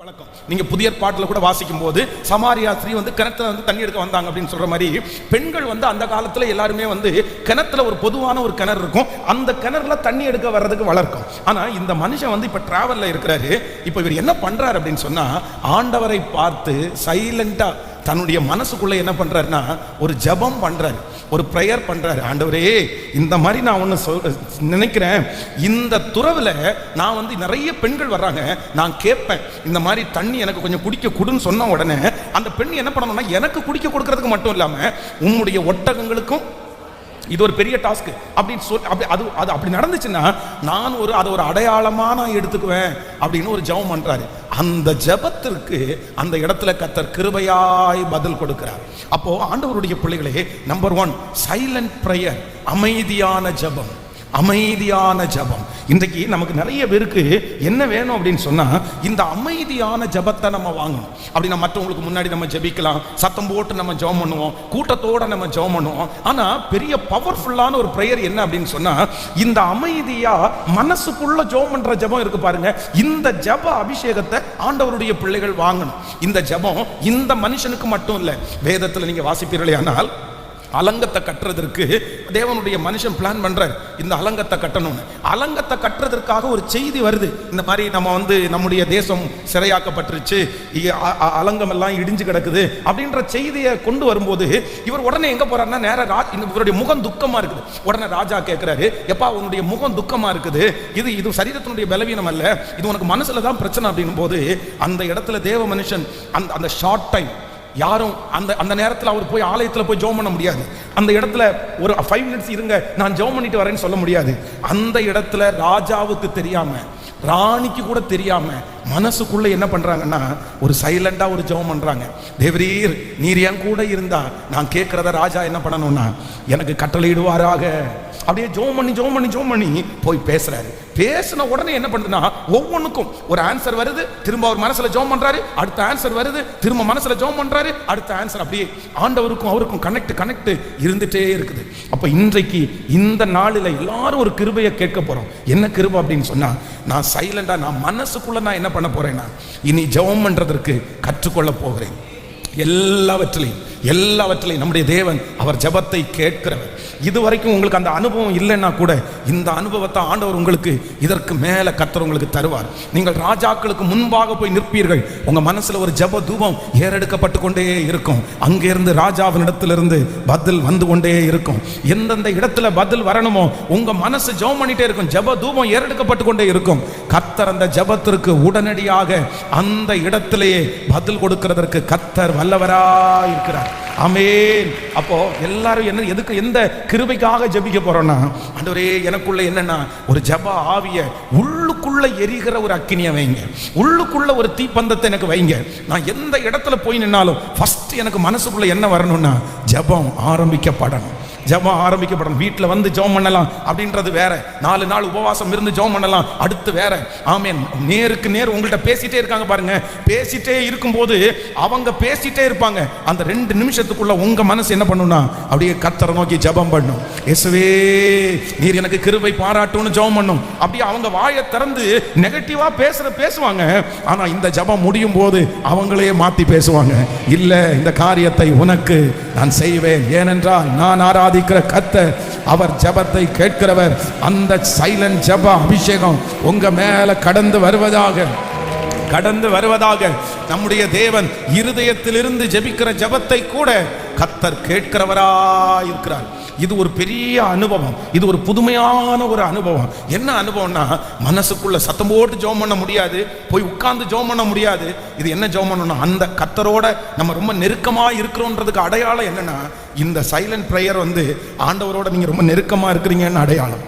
வழக்கம். நீங்க புதிய பாட்டில் கூட வாசிக்கும் போது சமாரியா ஸ்திரீ கிணத்துல தண்ணி எடுக்க வந்தாங்க அப்படின்னு சொல்ற மாதிரி பெண்கள் அந்த காலத்துல எல்லாருமே கிணத்துல ஒரு பொதுவான ஒரு கிணறு இருக்கும். அந்த கிணறுல தண்ணி எடுக்க வர்றதுக்கு வளர்க்கும். ஆனா இந்த மனுஷன் இப்ப டிராவல்ல இருக்கிறாரு. இப்ப இவர் என்ன பண்றாரு அப்படின்னு சொன்னா, ஆண்டவரை பார்த்து சைலண்டா தன்னுடைய மனசுக்குள்ள என்ன பண்றாருன்னா ஒரு ஜபம் பண்றாரு, ஒரு பிரேயர் பண்றாரு. ஆண்டவரே, இந்த மாதிரி நான் ஒன்று நினைக்கிறேன், இந்த துறவுல நான் நிறைய பெண்கள் வர்றாங்க, நான் கேட்பேன் இந்த மாதிரி தண்ணி எனக்கு கொஞ்சம் குடிக்க கொடுன்னு சொன்ன உடனே அந்த பெண் என்ன பண்ணணும்னா எனக்கு குடிக்க கொடுக்கறதுக்கு மட்டும் இல்லாம உன்னுடைய ஒட்டகங்களுக்கும் இது ஒரு பெரிய டாஸ்க் அப்படின்னு சொல்லி அது அப்படி நடந்துச்சுன்னா நான் அதை ஒரு அடையாளமா நான் எடுத்துக்குவேன் அப்படின்னு ஒரு ஜெபம் பண்றாரு. அந்த ஜெபத்திற்கு அந்த இடத்துல கர்த்தர் கிருபையாய் பதில் கொடுக்கிறார். அப்போ ஆண்டவருடைய பிள்ளைகளே, நம்பர் 1 சைலண்ட் பிரேயர், அமைதியான ஜெபம். அமைதியான ஜெபம். இன்றைக்கு நமக்கு நிறைய பேருக்கு என்ன வேணும் அப்படின்னு சொன்னா, இந்த அமைதியான ஜெபத்தை நம்ம வாங்கணும். அப்படின்னா மற்றவங்களுக்கு முன்னாடி நம்ம ஜெபிக்கலாம், சத்தம் போட்டு நம்ம ஜெபம் பண்ணுவோம், கூட்டத்தோட நம்ம ஜெபம் பண்ணுவோம். ஆனா பெரிய பவர்ஃபுல்லான ஒரு பிரேயர் என்ன அப்படின்னு சொன்னா, இந்த அமைதியா மனசுக்குள்ள ஜெபம் பண்ற ஜெபம் இருக்கு பாருங்க. இந்த ஜெப அபிஷேகத்தை ஆண்டவருடைய பிள்ளைகள் வாங்கணும். இந்த ஜெபம் இந்த மனுஷனுக்கு மட்டும் இல்ல. வேதத்துல நீங்க வாசிப்பீர்களே, ஆனால் அலங்கத்தை கட்டுறதற்கு தேவனுடைய மனுஷன் பிளான் பண்றார். இந்த அலங்கத்தை கட்டணும். அலங்கத்தை கட்டுறதற்காக ஒரு செய்தி வருது. இந்த மாதிரி நம்ம நம்முடைய தேசம் சிறையாக்கப்பட்டுருச்சு, அலங்கம் எல்லாம் இடிஞ்சு கிடக்குது அப்படின்ற செய்தியை கொண்டு வரும்போது இவர் உடனே எங்க போறாருன்னா, நேரா இவருடைய முகம் துக்கமா இருக்குது. உடனே ராஜா கேட்கிறாரு, எப்பா உன்னுடைய முகம் துக்கமா இருக்குது, இது சரீரத்தினுடைய பலவீனம் அல்ல, இது உனக்கு மனசுல தான் பிரச்சனை அப்படின்னும் போது அந்த இடத்துல தேவ மனுஷன் அந்த ஷார்ட் டைம் யாரும் அந்த நேரத்தில் அவர் போய் ஆலயத்தில் போய் ஜெபம் பண்ண முடியாது. அந்த இடத்துல ஒரு 5 மினிட்ஸ் இருங்க, நான் ஜெபம் பண்ணிட்டு வரேன்னு சொல்ல முடியாது. அந்த இடத்துல ராஜாவுக்கு தெரியாம, ராணிக்கு கூட தெரியாம மனசுக்குள்ள என்ன பண்றாங்கன்னா ஒரு சைலண்டா ஒரு ஜெபம் பண்றாங்க. தேவரீர், நீர் என் கூட இருந்தா நான் கேட்கிறத ராஜா என்ன பண்ணணும்னா எனக்கு கட்டளையிடுவாராக. அப்படியே ஜெபம் பண்ணி போய் பேசுறாரு. பேசின உடனே என்ன பண்ணுதுன்னா, ஒவ்வொன்றுக்கும் ஒரு ஆன்சர் வருது, திரும்ப அவர் மனசுல ஜெபம் பண்றாரு, அடுத்த ஆன்சர் வருது, திரும்ப மனசுல ஜெபம் பண்றாரு, அடுத்த ஆன்சர். அப்படியே ஆண்டவருக்கும் அவருக்கும் கனெக்ட் இருந்துட்டே இருக்குது. அப்ப இன்றைக்கு இந்த நாளில் எல்லாரும் ஒரு கிருபையை கேட்க போறோம். என்ன கிருபை அப்படின்னு சொன்னா, நான் சைலண்டா நான் மனசுக்குள்ள நான் என்ன பண்ண போறேன்னா இனி ஜெபம் பண்றதற்கு கற்றுக்கொள்ள போகிறேன். எல்லாவற்றிலையும் நம்முடைய தேவன் அவர் ஜெபத்தை கேட்கிறவர். இதுவரைக்கும் உங்களுக்கு அந்த அனுபவம் இல்லைன்னா கூட இந்த அனுபவத்தை ஆண்டவர் உங்களுக்கு இதற்கு மேல கர்த்தர் உங்களுக்கு தருவார். நீங்கள் ராஜாக்களுக்கு முன்பாக போய் நிற்பீர்கள். உங்க மனசுல ஒரு ஜெப தூபம் ஏறெடுக்கப்பட்டு கொண்டே இருக்கும். அங்கிருந்து ராஜாவினிடத்திலிருந்து பதில் வந்து கொண்டே இருக்கும். எந்தெந்த இடத்துல பதில் வரணுமோ உங்க மனசு ஜெபம் பண்ணிட்டே இருக்கும், ஜெப தூபம் ஏறெடுக்கப்பட்டு கொண்டே இருக்கும். கர்த்தர் அந்த ஜெபத்திற்கு உடனடியாக அந்த இடத்திலேயே பதில் கொடுக்கிறதற்கு கர்த்தர் வல்லவராய் இருக்கிறார். ஆமென். அப்போ எல்லாரும் எதுக்கு எந்த கிருபைக்காக ஜெபிக்க போறோம்னா, ஆண்டவரே எனக்குள்ள என்னன்னா ஒரு ஜெப ஆவிய உள்ளுக்குள்ள எரிகிற ஒரு அக்கினியை வைங்க, உள்ளுக்குள்ள ஒரு தீப்பந்தத்தை எனக்கு வைங்க. நான் எந்த இடத்துல போய் நின்னாலும் ஃபர்ஸ்ட் எனக்கு மனசுக்குள்ள என்ன வரணும்னா ஜெபம் ஆரம்பிக்கப்படணும். வீட்டில் ஜெபம் பண்ணலாம் அப்படின்றது வேற, 4 நாள் உபவாசம் இருந்து ஜெபம் பண்ணலாம் அடுத்து வேற. ஆமென். நேருக்கு நேர் உங்கள்கிட்ட பேசிட்டே இருக்காங்க பாருங்க. பேசிட்டே இருக்கும்போது அவங்க பேசிட்டே இருப்பாங்க. அந்த 2 நிமிஷத்துக்குள்ள உங்க மனசு என்ன பண்ணும்னா அப்படியே கர்த்தரை நோக்கி ஜெபம் பண்ணும். இயேசுவே, நீர் எனக்கு கிருபை பாராட்டுன்னு ஜெபம் பண்ணும். அப்படியே அவங்க வாயை திறந்து நெகட்டிவா பேசுவாங்க. ஆனா இந்த ஜெபம் முடியும் போது அவங்களே மாத்தி பேசுவாங்க. இல்ல, இந்த காரியத்தை உனக்கு நான் செய்வேன், ஏனென்றால் நான் ஆராதிக்கிற கர்த்தர் அவர் ஜெபத்தை கேட்கிறவர். அந்த சைலண்ட் ஜெப அபிஷேகம் உங்க மேல கடந்து வருவதாக நம்முடைய தேவன் இருதயத்திலிருந்து ஜெபிக்கிற ஜெபத்தை கூட கர்த்தர் கேட்கிறவராய் இருக்கிறார். இது ஒரு பெரிய அனுபவம், இது ஒரு புதுமையான ஒரு அனுபவம். என்ன அனுபவம்னா, மனசுக்குள்ள சத்தம் போட்டு ஜெபம் பண்ண முடியாது, போய் உட்கார்ந்து ஜெபம் பண்ண முடியாது. இது என்ன ஜெபம் பண்ணணும், அந்த கர்த்தரோட நம்ம ரொம்ப நெருக்கமா இருக்கிறோன்றதுக்கு அடையாளம் என்னன்னா, இந்த சைலண்ட் பிரேயர் ஆண்டவரோட நீங்க ரொம்ப நெருக்கமா இருக்கிறீங்கன்னு அடையாளம்.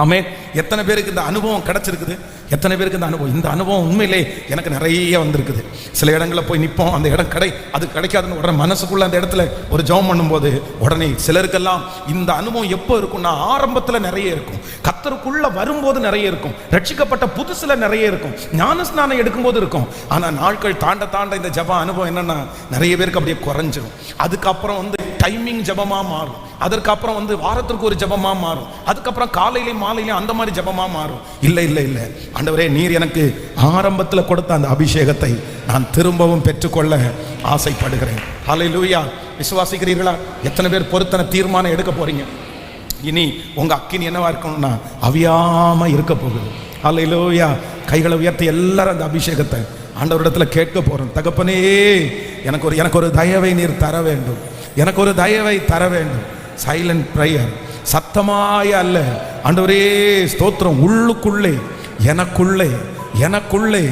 ஆமென். எத்தனை பேருக்கு இந்த அனுபவம் கிடைச்சிருக்குது? எத்தனை பேருக்கு இந்த அனுபவம் உண்மையிலே எனக்கு நிறைய வந்திருக்குது. சில இடங்களில் போய் நிற்போம், அந்த இடம் அது கிடைக்காதுன்னு உடனே மனசுக்குள்ள அந்த இடத்துல ஒரு ஜெபம் பண்ணும்போது உடனே சிலருக்கெல்லாம் இந்த அனுபவம் எப்போ இருக்கும்னா, ஆரம்பத்தில் நிறைய இருக்கும், கர்த்தருக்குள்ள வரும்போது நிறைய இருக்கும், ரட்சிக்கப்பட்ட புதுசுல நிறைய இருக்கும், ஞானஸ்நானம் எடுக்கும்போது இருக்கும். ஆனால் நாட்கள் தாண்ட இந்த ஜெப அனுபவம் என்னன்னா நிறைய பேருக்கு அப்படியே குறைஞ்சிரும். அதுக்கப்புறம் டைமிங் ஜபமா மாறும். அதற்கப்புறம் வந்து வாரத்திற்கு ஒரு ஜபமா மாறும். அதுக்கப்புறம் காலையிலையும் மாலையிலையும் அந்த மாதிரி ஜபமா மாறும். இல்லை இல்லை இல்லை, ஆண்டவரே நீர் எனக்கு ஆரம்பத்தில் கொடுத்த அந்த அபிஷேகத்தை நான் திரும்பவும் பெற்றுக்கொள்ள ஆசைப்படுகிறேன். ஹல்லேலூயா. விசுவாசிக்கிறீர்களா? எத்தனை பேர் பொருத்தன தீர்மானம் எடுக்க போறீங்க? இனி உங்க அக்கினி என்னவா இருக்கணும்னா அவியாம இருக்க போகுது. ஹல்லேலூயா. கைகளை உயர்த்தி எல்லாரும் அந்த அபிஷேகத்தை ஆண்டவரிடத்துல கேட்க போறோம். தகப்பனே, எனக்கு ஒரு தயவை நீர் தர வேண்டும், எனக்கு ஒரு தயவை தர வேண்டும். சைலண்ட் பிரேயர், சத்தமாய அல்ல. ஆண்டவரே ஸ்தோத்திரம். உள்ளுக்குள்ளே எனக்குள்ளே எனக்குள்ளே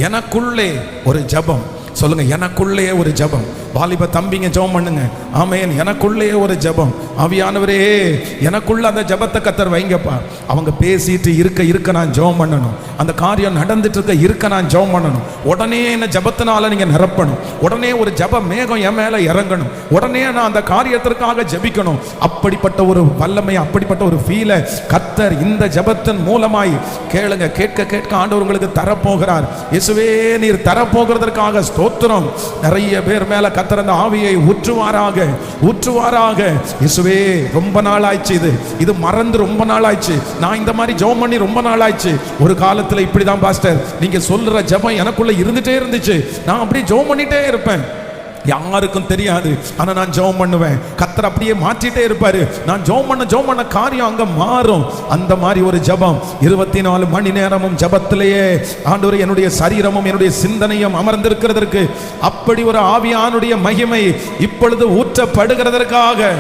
எனக்குள்ளே ஒரு ஜபம் சொல்லுங்க. எனக்குள்ளே ஒரு ஜபம். வாலிப தம்பிங்க ஜெபம் பண்ணுங்க. ஆமென். எனக்குள்ளே ஒரு ஜபம். ஆவியானவரே எனக்குள்ள அந்த ஜபத்தை கர்த்தர் வைங்கப்பா. அவங்க பேசிட்டு இருக்க நான் ஜெபம் பண்ணணும். அந்த காரியம் நடந்துட்டு இருக்க நான் ஜெபம் பண்ணணும். உடனே என்ன ஜபத்தினால நீங்க நிரப்பணும். உடனே ஒரு ஜப மேகம் என் மேல இறங்கணும். உடனே நான் அந்த காரியத்திற்காக ஜபிக்கணும். அப்படிப்பட்ட ஒரு வல்லமை, அப்படிப்பட்ட ஒரு ஃபீலை கர்த்தர் இந்த ஜபத்தின் மூலமாய் கேளுங்க. கேட்க கேட்க ஆண்டவர் உங்களுக்கு தரப்போகிறார். இயேசுவே நீர் தரப்போகிறதற்காக ஸ்தோத்திரம். நிறைய பேர் மேல கர்த்தர் அந்த ஆவியை ஊற்றுவாராக. இயேசுவே ரொம்ப நாள் ஆயிடுச்சு, இது மறந்து ரொம்ப நாள் ஆயிடுச்சு. நான் இந்த மாதிரி ஜெபம் பண்ணி ரொம்ப நாள் ஆயிடுச்சு. ஒரு காலத்துல இப்படிதான் பாஸ்டர் நீங்க சொல்ற ஜெபம் எனக்குள்ள இருந்துட்டே இருந்துச்சு. நான் அப்படியே ஜெபம் பண்ணிட்டே இருப்பேன், யாருக்கும் தெரியாது. ஆனா நான் ஜெபம் பண்ணுவேன். கர்த்தர் அப்படியே மாற்றிட்டே இருப்பாரு. நான் ஜெபம் பண்ண காரியம் அங்க மாறும். அந்த மாதிரி ஒரு ஜெபம் 24 மணி நேரமும் ஜெபத்திலேயே ஆண்டவரே என்னுடைய சரீரமும் என்னுடைய சிந்தனையும் அமர்ந்திருக்கிறதற்கு அப்படி ஒரு ஆவியானுடைய மகிமை இப்பொழுது ஊற்றப்படுகிறதற்காக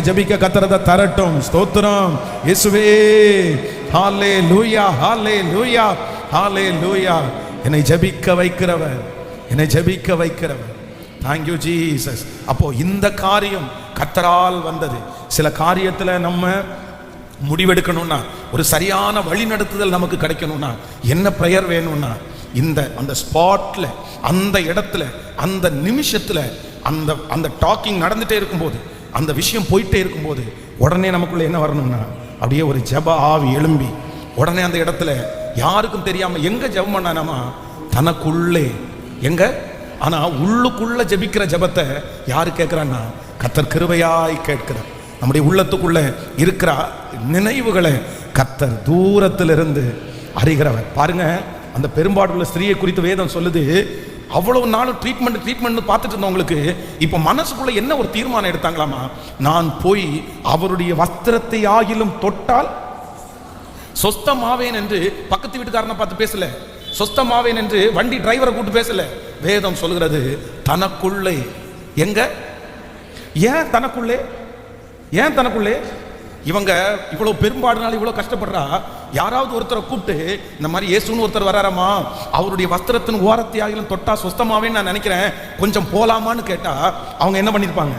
ஜெபிக்க கர்த்தர் தரட்டும். ஸ்தோத்திரம் இயேசுவே. ஹல்லேலூயா ஹல்லேலூயா ஹல்லேலூயா. என்னை ஜெபிக்க வைக்கிறவர். Thank you Jesus. அப்போ இந்த காரியம் கர்த்தரால் வந்தது. சில காரியத்துல நம்ம முடிவெடுக்கணும்னா, ஒரு சரியான வழி நடத்துதல் நமக்கு கிடைக்கணும்னா, என்ன பிரேயர் வேணும்னா, அந்த ஸ்பாட்ல, அந்த இடத்துல, அந்த நிமிஷத்துல, அந்த டாக்கிங் நடந்துட்டே இருக்கும்போது, அந்த விஷயம் போயிட்டே இருக்கும்போது உடனே நமக்குள்ள என்ன வரணும்னா, அப்படியே ஒரு ஜெப ஆவி எழும்பி உடனே அந்த இடத்துல யாருக்கும் தெரியாம எங்க ஜெபம் பண்ணானாமா, தனக்குள்ளே எங்க. ஆனா உள்ளுக்குள்ள ஜெபிக்கிற ஜெபத்தை யாரு கேட்கிறான்னா, கர்த்தர் கிருபையாய் கேட்கிறார். நம்முடைய உள்ளத்துக்குள்ள இருக்கிற நினைவுகளை கர்த்தர் தூரத்திலிருந்து அறிகிறவர். பாருங்க, அந்த பெரும்பாடுள்ள ஸ்திரீயை குறித்து வேதம் சொல்லுது. அவ்வளவு நாளும் ட்ரீட்மெண்ட் பார்த்துட்டு இருந்தவங்களுக்கு இப்ப மனசுக்குள்ள என்ன ஒரு தீர்மானம் எடுத்தாங்களாமா, நான் போய் அவருடைய வஸ்திரத்தை ஆகிலும் தொட்டால் சொஸ்தமாவேன் என்று பக்கத்து வீட்டுக்காரனை பார்த்து பேசல, சொஸ்தமாவேன் என்று வண்டி டிரைவரை கூட்டு பேசல. வேதம் சொல்கிறது தனக்குள்ளே. எங்க? ஏன் தனக்குள்ளே? இவங்க இவ்வளவு பெரும்பாடுனால இவ்வளவு கஷ்டப்படுறா. யாராவது ஒருத்தரை கூப்பிட்டு இந்த மாதிரி இயேசுன்னு ஒருத்தர் வராராமா, அவருடைய வஸ்திரத்தின் ஓரத்தையாகிலும் தொட்டா சொஸ்தமாவேன்னு நான் நினைக்கிறேன், கொஞ்சம் போலாமான்னு கேட்டா அவங்க என்ன பண்ணிருப்பாங்க?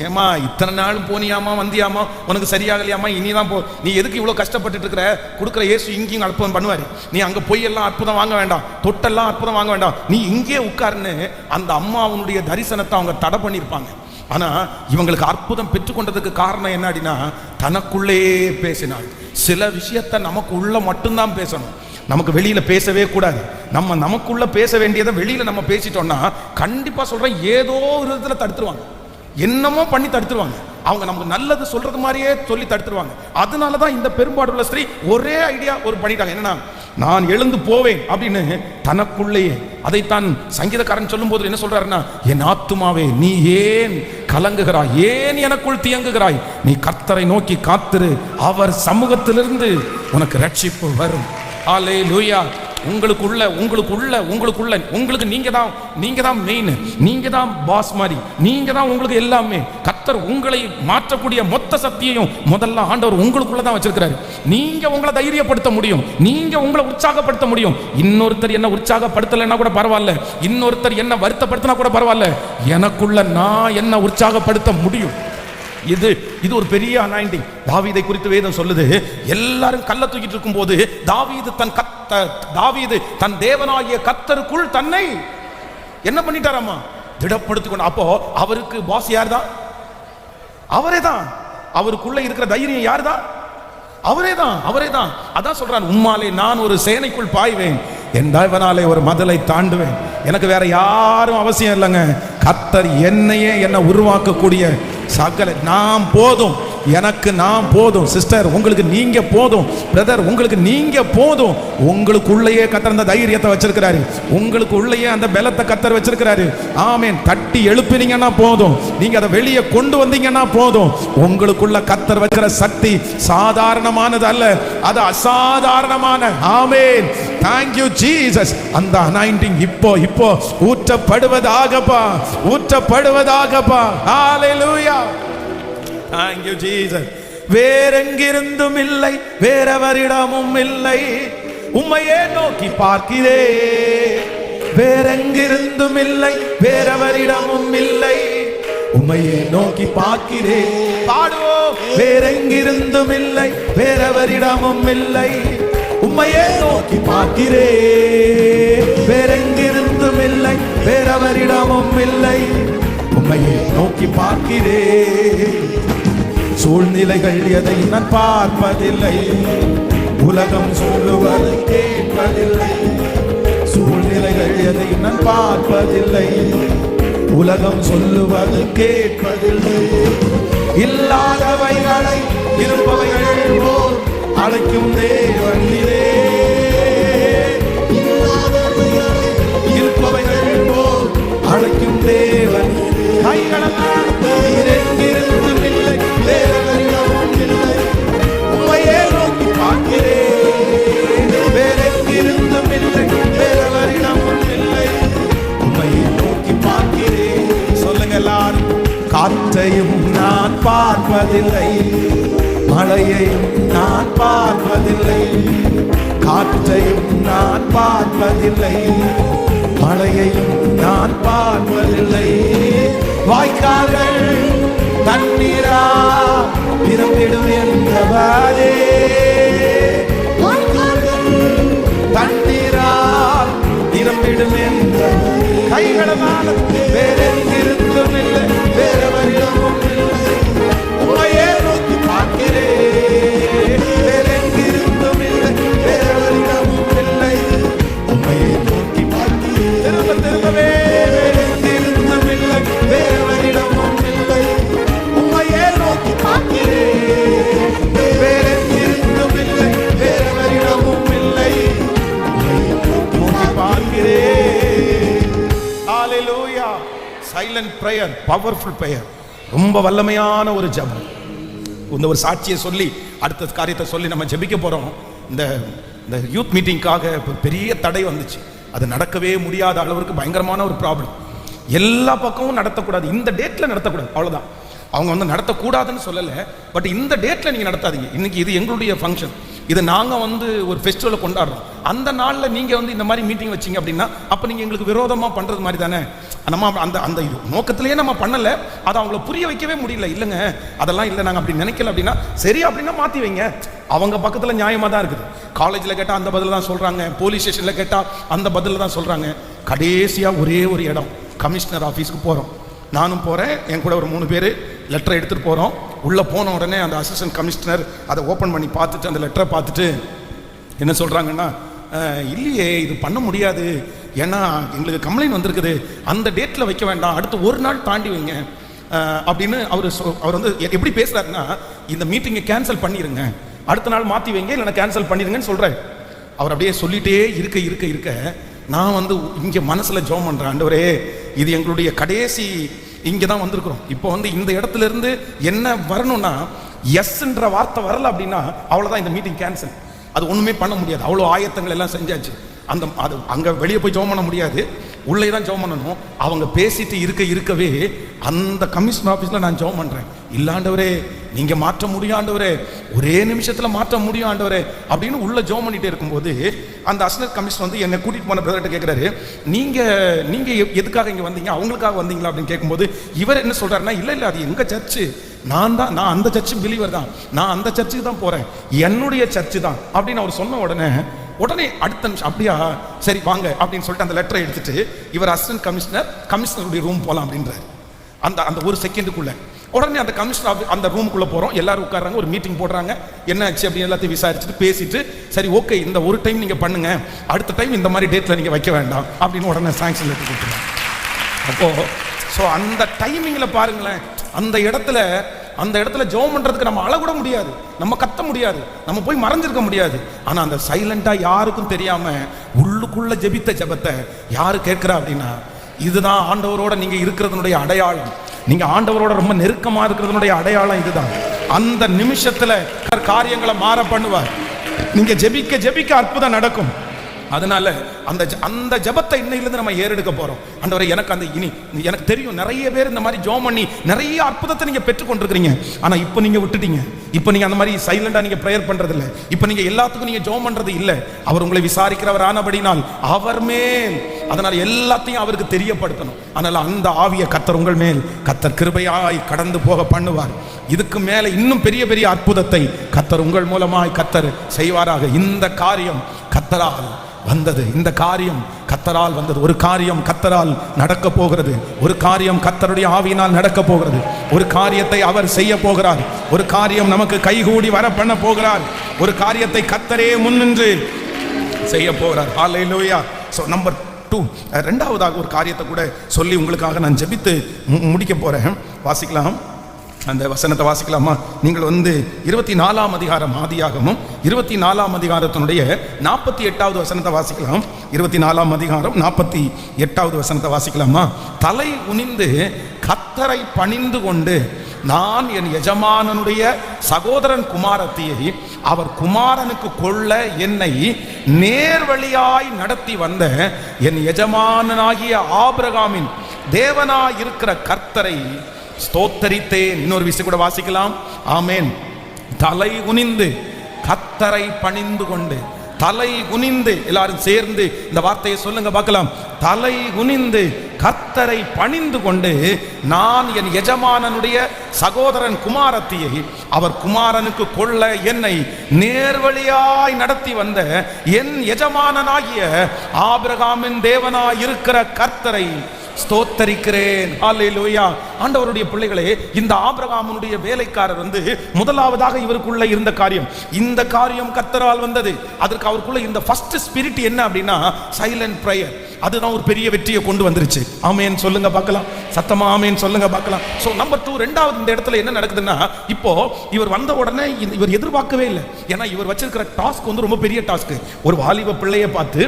ஏமா இத்தனை நாளும் போனியாமா, வந்தியாமா, உனக்கு சரியாகலையாமா, இனிதான் போ, நீ எதுக்கு இவ்வளவு கஷ்டப்பட்டு இருக்கிற? கொடுக்குற இயேசு இங்கேயும் அற்புதம் பண்ணுவாரு, நீ அங்க போய் எல்லாம் அற்புதம் வாங்க வேண்டாம், தொட்டெல்லாம் அற்புதம் வாங்க வேண்டாம், நீ இங்கே உட்காருன்னு அந்த அம்மாவுடைய தரிசனத்தை அவங்க தடை பண்ணியிருப்பாங்க. ஆனா இவங்களுக்கு அற்புதம் பெற்றுக்கொண்டதுக்கு காரணம் என்ன அப்படின்னா, தனக்குள்ளே பேசினாள். சில விஷயத்தை நமக்கு உள்ள மட்டும்தான் பேசணும், நமக்கு வெளியில பேசவே கூடாது. நமக்குள்ள பேச வேண்டியதை வெளியில நம்ம பேசிட்டோம்னா கண்டிப்பா சொல்றேன், ஏதோ ஒரு விதத்துல தடுத்துருவாங்க, என்னமோ பண்ணி தடுத்துருவாங்க. அவங்க நமக்கு நல்லது சொல்றது மாதிரியே சொல்லி தடுத்துருவாங்க. அதனாலதான் இந்த பெரும்பாடுள்ள ஸ்திரீ ஒரே ஐடியா ஒரு பண்ணிட்டாங்க, என்னன்னா நான் எழுந்து போவேன் அப்படின்னு தனக்குள்ளேயே. அதைத்தான் சங்கீதக்காரன் சொல்லும் போது என்ன சொல்றாருன்னா, என் ஆத்துமாவே நீ ஏன் கலங்குகிறாய், ஏன் எனக்குள் தியங்குகிறாய், நீ கர்த்தரை நோக்கி காத்திரு, அவர் சமூகத்திலிருந்து உனக்கு ரட்சிப்பு வரும். ஹல்லேலூயா. உங்களுக்கு நீங்க தான் மெயின், நீங்க தான் பாஸ் மாதிரி, நீங்க தான் உங்களுக்கு எல்லாமே. கர்த்தர் உங்களை மாற்றக்கூடிய மொத்த சக்தியையும் முதல்ல ஆண்டவர் உங்களுக்குள்ள தான் வச்சிருக்கிறாரு. நீங்க உங்களை தைரியப்படுத்த முடியும், நீங்க உங்களை உற்சாகப்படுத்த முடியும். இன்னொருத்தர் என்ன உற்சாகப்படுத்தலைன்னா கூட பரவாயில்ல, இன்னொருத்தர் என்ன வருத்தப்படுத்தினா கூட பரவாயில்ல, எனக்குள்ள நான் என்ன உற்சாகப்படுத்த முடியும். இது ஒரு பெரிய அனாயிண்டிங். தாவீதை குறித்து வேதம் சொல்லுது, எல்லாரும் கல்ல தூக்கிட்டு இருக்கும் போது தாவீது தன் தேவனாகிய கர்த்தருக்குள் தன்னை என்ன பண்ணிட்டாராமா, திடப்படுத்திக் கொண்டு. அப்போ அவருக்கு பாஸ் யார் தான்? அவரே தான். அவருக்குள்ள இருக்கிற தைரியம் யார் தான்? அவரே தான். அதான் சொல்றான், உம்மாலே நான் ஒரு சேனைக்குள் பாய்வேன், என் தேவனாலே ஒரு மதலை தாண்டுவேன். எனக்கு வேற யாரும் அவசியம் இல்லைங்க. கர்த்தர் என்னையே என்ன உருவாக்கக்கூடிய சகல நாம் போதும், எனக்கு நான் போதும். சிஸ்டர் உங்களுக்கு நீங்க போதும், பிரதர் உங்களுக்கு நீங்க போதும். உங்களுக்குள்ளேயே கர்த்தர் அந்த தைரியத்தை வச்சிருக்கிறாரு, உங்களுக்கு உள்ளேயே அந்த பலத்தை கர்த்தர் வச்சிருக்கிறாரு. ஆமென். தட்டி எழுப்பினீங்கன்னா போதும், நீங்க அதை வெளியே கொண்டு வந்தீங்கன்னா போதும். உங்களுக்குள்ள கர்த்தர் வச்சிருக்கிற சக்தி சாதாரணமானது அல்ல, அது அசாதாரணமான. ஆமென். Thank you Jesus. அந்த anointing இப்போ ஊற்றப்படுவதாகப்பா, ஊற்றப்படுவதாகப்பா. Hallelujah. Thank you Jesus. வேறெங்கிருந்தும் இல்லை, வேறவரிடமும் இல்லை, உம்மையே நோக்கி பார்க்கிறேன். வேறெங்கிருந்தும் இல்லை, வேறவரிடமும் இல்லை, உம்மையே நோக்கி பார்க்கிறேன். பாடுவோம். வேறெங்கிருந்தும் இல்லை, வேறவரிடமும் இல்லை, உம்மையே நோக்கி பார்க்கிறேன். வேறெங்கிருந்தும் இல்லை, வேறவரிடமும் இல்லை, உம்மையே நோக்கி பார்க்கிறேன். சூழ்நிலைகள் எதை நான் பார்ப்பதில்லை, உலகம் சொல்லுவது கேட்பதில்லை. சூழ்நிலைகள் எதை நான் பார்ப்பதில்லை, உலகம் சொல்லுவது கேட்பதில்லை. இல்லாதவைகளை இருப்பவைகள் போல் அழைக்கும் தேவன் நீரே. இருப்பவைகள் போல் அழைக்கும் தேவன். வேறெங்கிருந்தும் இல்லை, வேறவரிடமும் இல்லை, உம்மையே நோக்கி பார்க்கிறேன். வேறெங்கிருந்தும் இல்லை, வேறவரிடமும் இல்லை, உம்மையே நோக்கி பார்க்கிறேன். சொல்லுங்க எல்லாரும். காற்றையும் நான் பார்ப்பதில்லை, மழையையும் நான் பார்ப்பதில்லை. காற்றையும் நான் பார்ப்பதில்லை, மழையையும் நான் பார்ப்பதில்லை. வாய்க்கால்கள் தண்ணீரா நிரம்பிடும் என்றவாறே, வாய்க்கால்கள் தண்ணீரா நிரம்பிடும் என்ற கைகளமான. வேறெங்கிருந்தும் இல்லை, வேறவரிடமும் இல்லை, உம்மையே நோக்கி பார்க்கிறேன். வேறெங்கிருந்தும் இல்லை, வேறவரிடமும் இல்லை, உம்மையே நோக்கி பார்க்கிறேன். திரும்ப திரும்பவே. வேறெங்கிருந்தும் இல்லை, வேறவரிடமும் இல்லை, உம்மையே நோக்கி பார்க்கிறேன். வேறெங்கிருந்தும் இல்லை, வேறவரிடமும் இல்லை, உம்மையே நோக்கி பார்க்கிறேன். ஹalleluya. சைலண்ட் பிரேயர், பவர்ஃபுல் பிரேயர், ரொம்ப வல்லமையான ஒரு ஜெபம். இந்த ஒரு சாட்சியை சொல்லி அடுத்த காரியத்தை சொல்லி நம்ம ஜெபிக்க போறோம். இந்த யூத் மீட்டிங்காக பெரிய தடை வந்துச்சு, அது நடக்கவே முடியாத அளவுக்கு பயங்கரமான ஒரு ப்ராப்ளம். எல்லா பக்கமும் நடத்தக்கூடாது, இந்த டேட்ல நடத்தக்கூடாது, அவ்வளவுதான். அவங்க வந்து நடத்தக்கூடாதுன்னு சொல்லலை, பட் இந்த டேட்ல நீங்க நடத்தாதீங்க. இன்னைக்கு இது எங்களுடைய ஃபங்க்ஷன், இது நாங்க வந்து ஒரு ஃபெஸ்டிவலை கொண்டாடுறோம். அந்த நாள்ல நீங்க வந்து இந்த மாதிரி மீட்டிங் வச்சீங்க அப்படின்னா அப்ப நீங்க எங்களுக்கு விரோதமா பண்றது மாதிரி தானே. நம்ம அந்த அந்த இது நோக்கத்திலேயே நம்ம பண்ணல, அதை அவங்கள புரிய வைக்கவே முடியல. இல்லைங்க அதெல்லாம் இல்லை, நாங்கள் அப்படி நினைக்கல அப்படின்னா சரி அப்படின்னா மாற்றி வைங்க. அவங்க பக்கத்தில் நியாயமாக தான் இருக்குது. காலேஜில் கேட்டால் அந்த பதில் தான் சொல்கிறாங்க, போலீஸ் ஸ்டேஷனில் கேட்டால் அந்த பதில் தான் சொல்கிறாங்க. கடைசியாக ஒரே ஒரு இடம், கமிஷனர் ஆஃபீஸுக்கு போகிறோம். நானும் போகிறேன், என் கூட ஒரு 3 பேர் லெட்டரை எடுத்துகிட்டு போகிறோம். உள்ளே போன உடனே அந்த அசிஸ்டன்ட் கமிஷனர் அதை ஓப்பன் பண்ணி பார்த்துட்டு அந்த லெட்டரை பார்த்துட்டு என்ன சொல்கிறாங்கன்னா, இல்லையே இது பண்ண முடியாது, ஏன்னா எங்களுக்கு கம்ப்ளைண்ட் வந்திருக்குது, அந்த டேட்டில் வைக்க வேண்டாம், அடுத்து ஒரு நாள் தாண்டி வைங்க அப்படின்னு அவர் வந்து எப்படி பேசுகிறாருன்னா, இந்த மீட்டிங்கை கேன்சல் பண்ணிடுங்க, அடுத்த நாள் மாற்றி வைங்க, இல்லைன்னா கேன்சல் பண்ணிடுங்கன்னு சொல்கிறார். அவர் அப்படியே சொல்லிகிட்டே இருக்க நான் வந்து இங்கே மனசில் ஜெபம் பண்ணுறேன், ஆண்டவரே இது எங்களுடைய கடைசி, இங்கே தான் வந்திருக்கிறோம், இப்போ வந்து இந்த இடத்துல இருந்து என்ன வரணும்னா எஸ்ன்ற வார்த்தை வரல அப்படின்னா அவ்வளோதான், இந்த மீட்டிங் கேன்சல். அது ஒன்றுமே பண்ண முடியாது, அவ்வளோ ஆயத்தங்கள் எல்லாம் செஞ்சாச்சு. அது அங்கே வெளியே போய் ஜெபம் பண்ண முடியாது, உள்ளே தான் ஜெபம் பண்ணணும். அவங்க பேசிட்டு இருக்கவே அந்த கமிஷன் ஆஃபீஸில் நான் ஜெபம் பண்ணுறேன், இல்லாண்டவரே நீங்கள் மாற்ற முடியும் ஆண்டவரே, ஒரே நிமிஷத்தில் மாற்ற முடியும் ஆண்டவரே அப்படின்னு உள்ள ஜெபம் பண்ணிகிட்டே இருக்கும்போது அந்த அசிஸ்டன்ட் கமிஷனர் வந்து என்னை கூட்டிகிட்டு போன பிரதர்கிட்ட கேட்குறாரு, நீங்கள் எதுக்காக இங்கே வந்தீங்க, அவங்களுக்காக வந்தீங்களா அப்படின்னு கேட்கும்போது இவர் என்ன சொல்கிறாருன்னா, இல்லை அது எங்கள் சர்ச்சு, நான் அந்த சர்ச்சு பிலீவர் தான், நான் அந்த சர்ச்சுக்கு தான் போகிறேன், என்னுடைய சர்ச்சு தான் அப்படின்னு அவர் சொன்ன உடனே அடுத்த நிமிஷம் அப்படியா சரி வாங்க அப்படின்னு சொல்லிட்டு அந்த லெட்டரை எடுத்துட்டு இவர் அசிஸ்டன்ட் கமிஷனருடைய ரூம் போகலாம் அப்படின்றாரு. அந்த அந்த ஒரு செகண்டுக்குள்ள. உடனே அந்த கமிஷனர் அந்த ரூமுக்குள்ள போறோம், எல்லாரும் உட்கார்றாங்க, ஒரு மீட்டிங் போடுறாங்க, என்ன ஆச்சு அப்படின்னு எல்லாத்தையும் விசாரிச்சுட்டு பேசிட்டு, சரி ஓகே இந்த ஒரு டைம் நீங்க பண்ணுங்க, அடுத்த டைம் இந்த மாதிரி டேட்ல நீங்க வைக்க வேண்டாம் அப்படின்னு உடனே சாங்ஷன் லெட்டர் கொடுத்துருவாங்க. அப்போ ஸோ அந்த டைமிங்ல பாருங்களேன், அந்த இடத்துல ஜெபம் பண்றதுக்கு நம்ம அழக்கூட முடியாது, நம்ம கத்த முடியாது, நம்ம போய் மறைஞ்சிருக்க முடியாது. ஆனா அந்த சைலண்டா யாருக்கும் தெரியாம உள்ளுக்குள்ள ஜெபித்த ஜெபத்தை யாரு கேட்கிறா அப்படின்னா, இதுதான் ஆண்டவரோட நீங்க இருக்கிறதுனுடைய அடையாளம். நீங்க ஆண்டவரோட ரொம்ப நெருக்கமா இருக்கிறதுனுடைய அடையாளம் இதுதான். அந்த நிமிஷத்துல காரியங்களை மாற பண்ணுவார். நீங்க ஜெபிக்க ஜெபிக்க அற்புதம் நடக்கும். அதனால அந்த ஜெபத்தை இன்னையிலிருந்து நம்ம ஏறெடுக்க போறோம். ஆண்டவரே எனக்கு அந்த எனக்கு தெரியும் நிறைய பேர் இந்த மாதிரி ஜெபம் பண்ணி நிறைய அற்புதத்தை நீங்க பெற்றுக்கொண்டிருக்கிறீங்க. ஆனா இப்போ நீங்க விட்டுட்டீங்க. இப்போ நீங்க அந்த மாதிரி சைலண்டா நீங்க பிரேயர் பண்றது இல்லை. இப்போ நீங்க எல்லாத்துக்கும் நீங்க ஜெபம் பண்றது இல்லை. அவர் உங்களை விசாரிக்கிறவர் ஆனபடினால் அவர் மேல், அதனால எல்லாத்தையும் அவருக்கு தெரியப்படுத்தணும். அதனால அந்த ஆவிய கர்த்தர் உங்கள் மேல் கர்த்தர் கிருபையாய் கடந்து போக பண்ணுவார். இதுக்கு மேல இன்னும் பெரிய பெரிய அற்புதத்தை கர்த்தர் உங்கள் மூலமாய் கர்த்தர் செய்வாராக. இந்த காரியம் கர்த்தரால் வந்தது, இந்த காரியம் கர்த்தரால் வந்தது. ஒரு காரியம் கர்த்தரால் நடக்க போகிறது, ஒரு காரியம் கர்த்தருடைய ஆவியினால் நடக்க போகிறது, ஒரு காரியத்தை அவர் செய்ய போகிறார், ஒரு காரியம் நமக்கு கைகூடி வர பண்ண போகிறார், ஒரு காரியத்தை கர்த்தரே முன்னின்று செய்ய போகிறார். ஹல்லேலூயா. சோ நம்பர் 2, இரண்டாவதாக ஒரு காரியத்தை கூட சொல்லி உங்களுக்காக நான் ஜெபித்து முடிக்க போறேன். வாசிக்கலாம், அந்த வசனத்தை வாசிக்கலாமா? நீங்கள் 24ஆம் அதிகாரம் ஆதியாகமும் 24ஆம் அதிகாரத்தினுடைய 48வது வசனத்தை வாசிக்கலாம். 24ஆம் அதிகாரம் 48வது வசனத்தை வாசிக்கலாமா? தலை குனிந்து கர்த்தரை பணிந்து கொண்டு, நான் என் எஜமானனுடைய சகோதரன் குமாரத்தியை அவர் குமாரனுக்கு கொள்ள என்னை நேர்வழியாய் நடத்தி வந்த என் எஜமானனாகிய ஆபிரகாமின் தேவனாய் இருக்கிற கர்த்தரை ஸ்தோத்தரித்தேன். இன்னொரு விஷயம் கூட வாசிக்கலாம். ஆமென். தலை குனிந்து கர்த்தரை பணிந்து கொண்டு, தலை குனிந்து, எல்லாரும் சேர்ந்து இந்த வார்த்தையை சொல்லுங்க பார்க்கலாம். தலை குனிந்து கர்த்தரை பணிந்து கொண்டு, நான் என் எஜமானனுடைய சகோதரன் குமாரத்தியை அவர் குமாரனுக்கு கொள்ள என்னை நேர்வழியாய் நடத்தி வந்த என் எஜமானனாகிய ஆபிரகாமின் தேவனாய் இருக்கிற கர்த்தரை ஸ்தோத்தரிக்கிறேன். ஹல்லேலூயா. ஆண்டவருடைய பிள்ளைகளே, இந்த ஆபிரகாமுடைய வேலைக்காரர் முதலாவதாக இவருக்குள்ள இருந்த காரியம், இந்த காரியம் கர்த்தரால் வந்தது. அதற்கு அவருக்குள்ள இந்த ஃபர்ஸ்ட் ஸ்பிரிட் என்ன அப்படின்னா சைலண்ட் பிரேயர். அதுதான் ஒரு பெரிய வெற்றியை கொண்டு வந்துருச்சு. ஆமென் சொல்லுங்க பார்க்கலாம், சத்தமா ஆமென் சொல்லுங்க பார்க்கலாம். சோ நம்பர் 2, இரண்டாவது இந்த இடத்துல என்ன நடக்குதுன்னா, இப்போ இவர் வந்த உடனே இவர் எதிர்பார்க்கவே இல்லை. ஏன்னா இவர் வச்சிருக்கிற டாஸ்க் ரொம்ப பெரிய டாஸ்க். ஒரு வாலிப பிள்ளையை பார்த்து,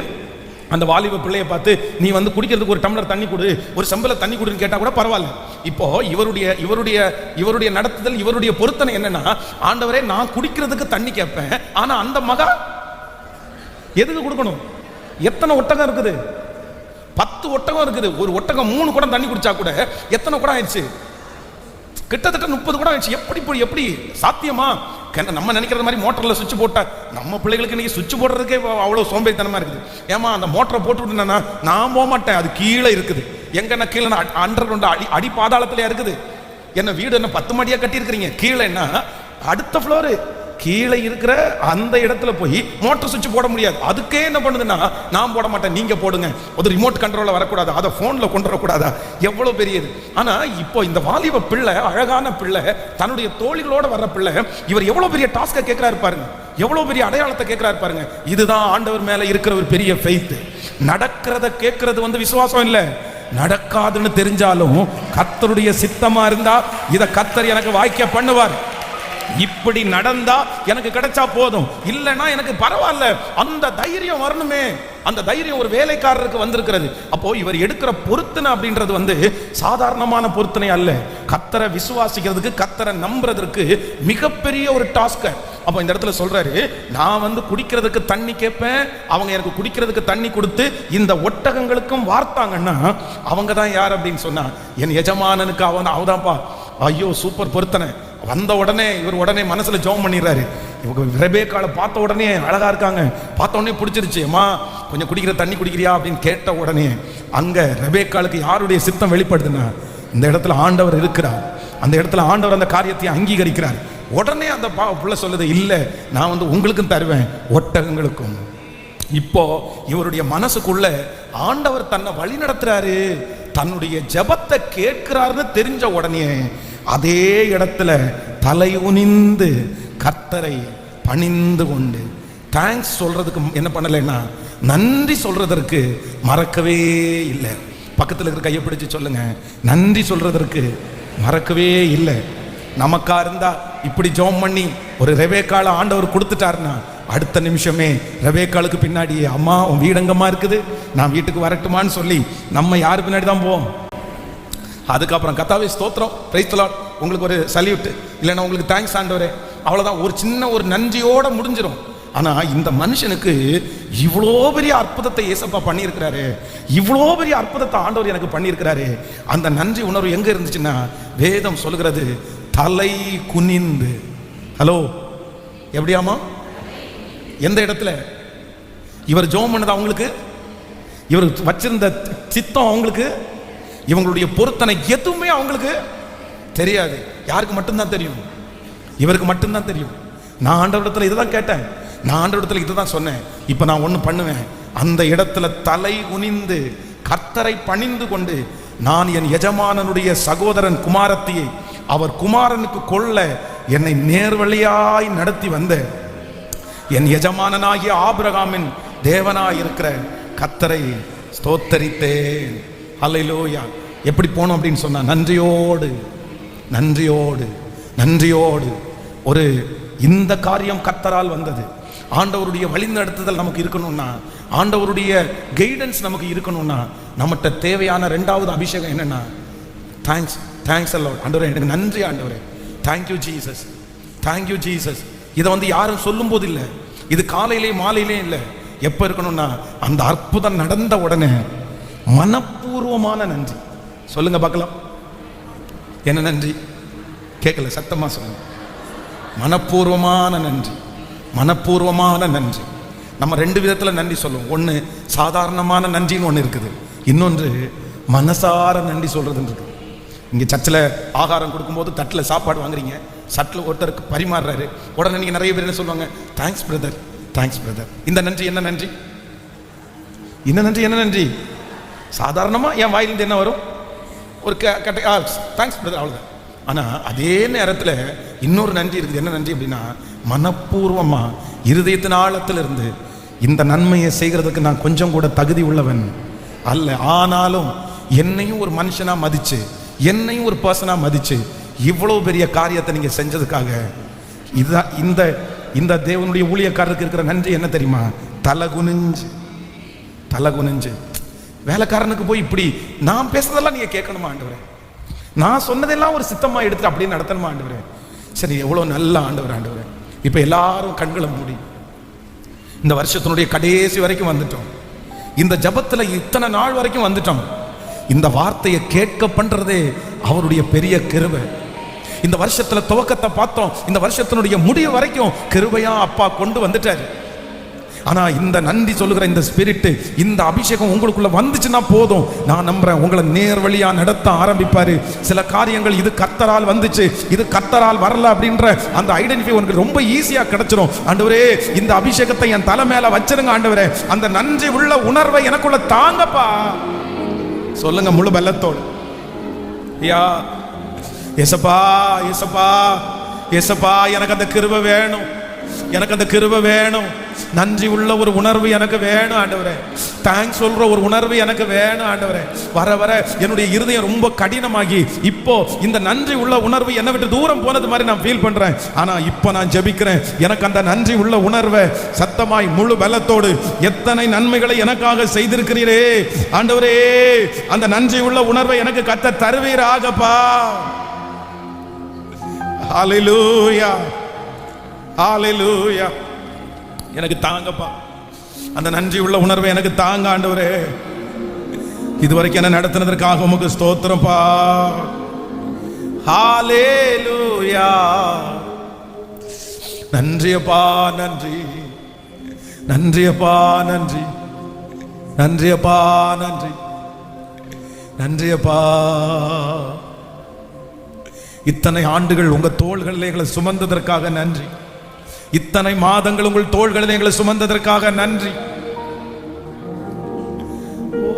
அந்த வாலிப பிள்ளையை பார்த்து, நீ குடிக்கிறதுக்கு ஒரு டம்ளர் தண்ணி கொடு, ஒரு செம்பல தண்ணி கொடுன்னு கேட்டா கூட பரவாயில்ல. இப்போ இவருடைய நடத்துதல், இவருடைய பொருத்தனை என்னன்னா, ஆண்டவரே நான் குடிக்கிறதுக்கு தண்ணி கேட்பேன், ஆனா அந்த மகா எதுக்கு கொடுக்கணும்? எத்தனை ஒட்டகம் இருக்குது? 10 ஒட்டகம் இருக்குது. ஒரு ஒட்டகம் 3 குடம் தண்ணி குடிச்சா கூட எத்தனை குடம் ஆயிடுச்சு? கிட்டத்தட்ட 30 குடம் ஆயிடுச்சு. எப்படி சாத்தியமா? நம்ம நினைக்கிறது மாதிரி மோட்டர்ல சுவிட்ச் போட்டா, நம்ம பிள்ளைகளுக்கு இன்னைக்கு சுவிட்ச் போடுறதுக்கே அவ்வளவு சோம்பேறித்தனமா இருக்குது. ஏமா அந்த மோட்டரை போட்டு விட்டுனா நான் போக மாட்டேன், அது கீழே இருக்குது. எங்கன்னா கீழே அண்டர் கிரவுண்ட் அடி பாதாளத்திலே இருக்குது. என்ன வீடு என்ன 10 மாடியா கட்டி இருக்கிறீங்க, கீழே என்ன அடுத்த ஃப்ளோரு, கீழே இருக்கிற அந்த இடத்துல போய் மோட்டர் சுவிட்ச் போட முடியாது. அதுக்கே என்ன பண்ணுதுன்னா, நான் போட மாட்டேன், நீங்க போடுங்க. ஒரு ரிமோட் கண்ட்ரோல்ல வரக்கூடாது, அதை போன்ல கொண்டு வரக்கூடாதா? எவ்வளவு பெரியது. ஆனா இப்போ இந்த வாலிப பிள்ளை, அழகான பிள்ளை, தன்னுடைய தோழிகளோட வர்ற பிள்ளை, இவர் எவ்வளவு பெரிய டாஸ்கை கேட்கிறாரு பாருங்க, எவ்வளவு பெரிய அடையாளத்தை கேட்கிறாரு பாருங்க. இதுதான் ஆண்டவர் மேல இருக்கிற ஒரு பெரிய ஃபெய்த். நடக்கிறத கேட்கறது விசுவாசம் இல்ல, நடக்காதுன்னு தெரிஞ்சாலும் கர்த்தருடைய சித்தமா இருந்தா இத கர்த்தர் எனக்கு வாய்க்க பண்ணுவார். இப்படி நடந்தா எனக்கு கிடைச்சா போதும், இல்லைன்னா எனக்கு பரவாயில்ல. அந்த தைரியம் வரணுமே. அந்த தைரியம் ஒரு வேலைக்காரருக்கு வந்திருக்கிறது. அப்போ இவர் எடுக்கிற பொருத்தனை அப்படின்றது சாதாரணமான பொருத்தனை அல்ல. கர்த்தரை விசுவாசிக்கிறதுக்கு, கர்த்தரை நம்புறதுக்கு மிகப்பெரிய ஒரு டாஸ்க். அப்போ இந்த இடத்துல சொல்றாரு, நான் குடிக்கிறதுக்கு தண்ணி கேட்பேன், அவங்க எனக்கு குடிக்கிறதுக்கு தண்ணி கொடுத்து இந்த ஒட்டகங்களுக்கும் வார்த்தாங்கன்னா அவங்க தான் யார் அப்படின்னு சொன்னா, என் எஜமானனுக்கு அவதான்ப்பா. ஐயோ சூப்பர் பொருத்தனை. வந்த உடனே இவர் உடனே மனசுல ஜெபம் பண்ணிடுறாரு. இவங்க ரெபேக்காளை பார்த்த உடனே அழகா இருக்காங்க, பார்த்த உடனே பிடிச்சிருச்சு. அம்மா கொஞ்சம் குடிக்கிற தண்ணி குடிக்கிறியா அப்படின்னு கேட்ட உடனே அங்க ரெபேக்காளுக்கு யாருடைய சித்தம் வெளிப்படுதுன்னா, இந்த இடத்துல ஆண்டவர் இருக்கிறார். அந்த இடத்துல ஆண்டவர் அந்த காரியத்தை அங்கீகரிக்கிறார். உடனே அந்த புள்ள சொல்லுது, இல்லை நான் உங்களுக்கும் தருவேன், ஒட்டகங்களுக்கும். இப்போ இவருடைய மனசுக்குள்ள ஆண்டவர் தன்னை வழி நடத்துறாரு. தன்னுடைய ஜெபத்தை கேட்கிறாருன்னு தெரிஞ்ச உடனே அதே இடத்துல தலை குனிந்து கர்த்தரை பணிந்து கொண்டு தேங்க்ஸ் சொல்றதுக்கு என்ன பண்ணலைன்னா நன்றி சொல்றதற்கு மறக்கவே இல்லை. பக்கத்தில் இருக்கிற கையை பிடிச்சு சொல்லுங்க, நன்றி சொல்றதற்கு மறக்கவே இல்லை. நமக்கா இருந்தா இப்படி ஜெபம் பண்ணி ஒரு ரெபேக்காளை ஆண்டவர் கொடுத்துட்டாருன்னா அடுத்த நிமிஷமே ரெபேக்காளுக்கு பின்னாடியே அம்மா உன் வீடங்கம்மா இருக்குது, நான் வீட்டுக்கு வரட்டுமான்னு சொல்லி நம்ம யாரு பின்னாடி தான் போவோம். அதுக்கப்புறம் கர்த்தாவே ஸ்தோத்திரம், பிரைஸ் தி லார்ட், உங்களுக்கு ஒரு சல்யூட், இல்லைன்னா உங்களுக்கு தேங்க்ஸ் ஆண்டவரே, அவ்வளோதான். ஒரு சின்ன ஒரு நன்றியோட முடிஞ்சிடும். ஆனால் இந்த மனுஷனுக்கு இவ்வளோ பெரிய அற்புதத்தை ஏசப்பா பண்ணியிருக்கிறாரு, இவ்வளோ பெரிய அற்புதத்தை ஆண்டவர் எனக்கு பண்ணியிருக்கிறாரு. அந்த நன்றி உணர்வு எங்கே இருந்துச்சுன்னா வேதம் சொல்கிறது தலை குனிந்து. ஹலோ, எப்படியாமா? எந்த இடத்துல இவர் ஜெபம் பண்ணது அவங்களுக்கு, இவர் வச்சிருந்த சித்தம் அவங்களுக்கு, இவங்களுடைய பொருத்தனை எதுவுமே அவங்களுக்கு தெரியாது. யாருக்கு மட்டும்தான் தெரியும்? இவருக்கு மட்டும்தான் தெரியும். நான் ஆண்டவரிடத்துல இதுதான் கேட்டேன், நான் ஆண்டவரிடத்துல இதுதான் சொன்னேன். இப்போ நான் ஒன்று பண்ணுவேன், அந்த இடத்துல தலை குனிந்து கர்த்தரை பணிந்து கொண்டு நான் என் எஜமானனுடைய சகோதரன் குமாரத்தியை அவர் குமாரனுக்கு கொள்ள என்னை நேர்வழியாய் நடத்தி வந்த என் எஜமானனாகிய ஆபிரகாமின் தேவனாய் இருக்கிற கர்த்தரை ஸ்தோத்தரித்தேன். அல்லேலூயா. எப்படி போனோம் அப்படின்னு சொன்னா நன்றியோடு நன்றியோடு நன்றியோடு. ஒரு இந்த காரியம் கர்த்தரால் வந்தது. ஆண்டவருடைய வழிநடத்துதல் நமக்கு இருக்கணும்னா, ஆண்டவருடைய கைடன்ஸ் நமக்கு இருக்கணும்னா நம்மகிட்ட தேவையான ரெண்டாவது அபிஷேகம் என்னன்னா தேங்க்ஸ். Thanks allot. ஆண்டவரே எனக்கு நன்றி ஆண்டவரே, தேங்க்யூ ஜீசஸ், தேங்க்யூ ஜீசஸ். இதை வந்து யாரும் சொல்லும் போது இல்லை, இது காலையிலே மாலையிலே இல்லை. எப்போ இருக்கணும்னா அந்த அற்புதம் நடந்த உடனே மனப்பூர்வமான நன்றி சொல்லுங்க பார்க்கலாம். என்ன நன்றி? கேட்கல, சத்தமா சொல்லுங்க. மனப்பூர்வமான நன்றி, மனப்பூர்வமான நன்றி. நம்ம ரெண்டு விதத்தில் நன்றி சொல்லுவோம். ஒன்று சாதாரணமான நன்றின்னு ஒன்று இருக்குது, இன்னொன்று மனசார நன்றி சொல்றதுன்னு இருக்குது. இங்கே சர்ச்சில் ஆகாரம் கொடுக்கும்போது தட்டில் சாப்பாடு வாங்குறீங்க, சட்டில் ஒருத்தருக்கு பரிமாறுறாரு, உடனே நீங்கள் நிறைய பேர் என்ன சொல்லுவாங்க? Thanks brother, thanks brother. இந்த நன்றி என்ன நன்றி? என்ன நன்றி? என்ன நன்றி? சாதாரணமாக என் வாயிலிருந்து என்ன வரும்? ஒரு தேங்க்ஸ் பிரதர், அவ்வளோதான். ஆனால் அதே நேரத்தில் இன்னொரு நன்றி இருக்குது. என்ன நன்றி அப்படின்னா மனப்பூர்வமாக இருதயத்தின் ஆழத்தில் இருந்து இந்த நன்மையை செய்கிறதுக்கு நான் கொஞ்சம் கூட தகுதி உள்ளவன் அல்ல, ஆனாலும் என்னையும் ஒரு மனுஷனாக மதித்து, என்னையும் ஒரு பர்சனாக மதித்து இவ்வளோ பெரிய காரியத்தை நீங்கள் செஞ்சதுக்காக இதுதான் இந்த இந்த தேவனுடைய ஊழியக்காரருக்கு இருக்கிற நன்றி. என்ன தெரியுமா? தலை குனிஞ்சு, தலை குனிஞ்சு. வேலைக்காரனுக்கு போய் இப்படி நான் பேசுறதெல்லாம் நீங்கள் கேட்கணுமா ஆண்டவரே? நான் சொன்னதெல்லாம் ஒரு சித்தமாக எடுத்து அப்படியே நடத்தணுமா ஆண்டவரே? சரி, எவ்வளோ நல்ல ஆண்டவர் ஆண்டவரே. இப்போ எல்லாரும் கண்களை மூடி இந்த வருஷத்தினுடைய கடைசி வரைக்கும் வந்துட்டோம். இந்த ஜபத்தில் இத்தனை நாள் வரைக்கும் வந்துட்டோம். இந்த வார்த்தையை கேட்க பண்றதே அவருடைய பெரிய கிருபை. இந்த வருஷத்துல துவக்கத்தை பார்த்தோம், இந்த வருஷத்தினுடைய முடிவு வரைக்கும் கிருபையா அப்பா கொண்டு வந்துட்டாரு. ஆனா இந்த நன்றி சொல்லுகிற இந்த ஸ்பிரிட், இந்த அபிஷேகம் உங்களுக்குள்ள வந்துச்சுன்னா போதும், நான் நம்புறேன் உங்களை நேர் வழியா நடத்த ஆரம்பிப்பாரு. சில காரியங்கள் இது கர்த்தரால் வந்துச்சு, இது கர்த்தரால் வரல அப்படின்ற அந்த ஐடென்டிஃபை உங்களுக்கு ரொம்ப ஈஸியா கிடைச்சிடும். ஆண்டவரே இந்த அபிஷேகத்தை என் தலை மேல வச்சிருங்க ஆண்டவரே, அந்த நன்றி உள்ள உணர்வை எனக்குள்ள தாங்கப்பா சொல்லுங்க முழு பலத்தோடு. யா ஏசப்பா, ஏசப்பா, ஏசப்பா, எனக்கு அந்த கிருபை வேணும், எனக்கு அந்த கிருபை வேணும். நன்றி உள்ள ஒரு உணர்வு எனக்கு வேணும் ஆண்டவரே. தேங்க்ஸ் சொல்ற ஒரு உணர்வு எனக்கு வேணும் ஆண்டவரே. வர வர என்னுடைய இருதயம் ரொம்ப கடினமாகி இப்போ இந்த நன்றி உள்ள உணர்வு என்னை விட்டு தூரம் போனது மாதிரி நான் ஃபீல் பண்றேன். ஆனா இப்போ நான் ஜெபிக்கிறேன், எனக்கு அந்த நன்றி உள்ள உணர்வை சத்தமாய் முழு பலத்தோடு, எத்தனை நன்மைகளை எனக்காக செய்திருக்கிறீரே ஆண்டவரே, அந்த நன்றி உள்ள உணர்வை எனக்கு கத்த தருவீராகப்பா. ஹல்லேலூயா, ஹல்லேலூயா. எனக்கு தாங்கப்பா அந்த நன்றி உள்ள உணர்வை, எனக்கு தாங்க ஆண்டவரே. இதுவரைக்கும் என்ன நடத்தினதற்காக உமக்கு ஸ்தோத்திரம்ப்பா. ஹல்லேலூயா. நன்றியப்பா, நன்றி, நன்றியப்பா, நன்றி, நன்றியப்பா, நன்றி, நன்றியப்பா. இத்தனை ஆண்டுகள் உங்க தோள்களில் எங்களை சுமந்ததற்காக நன்றி. இத்தனை மாதங்கள் உங்கள் தோள்களில் எங்களை சுமந்ததற்காக நன்றி.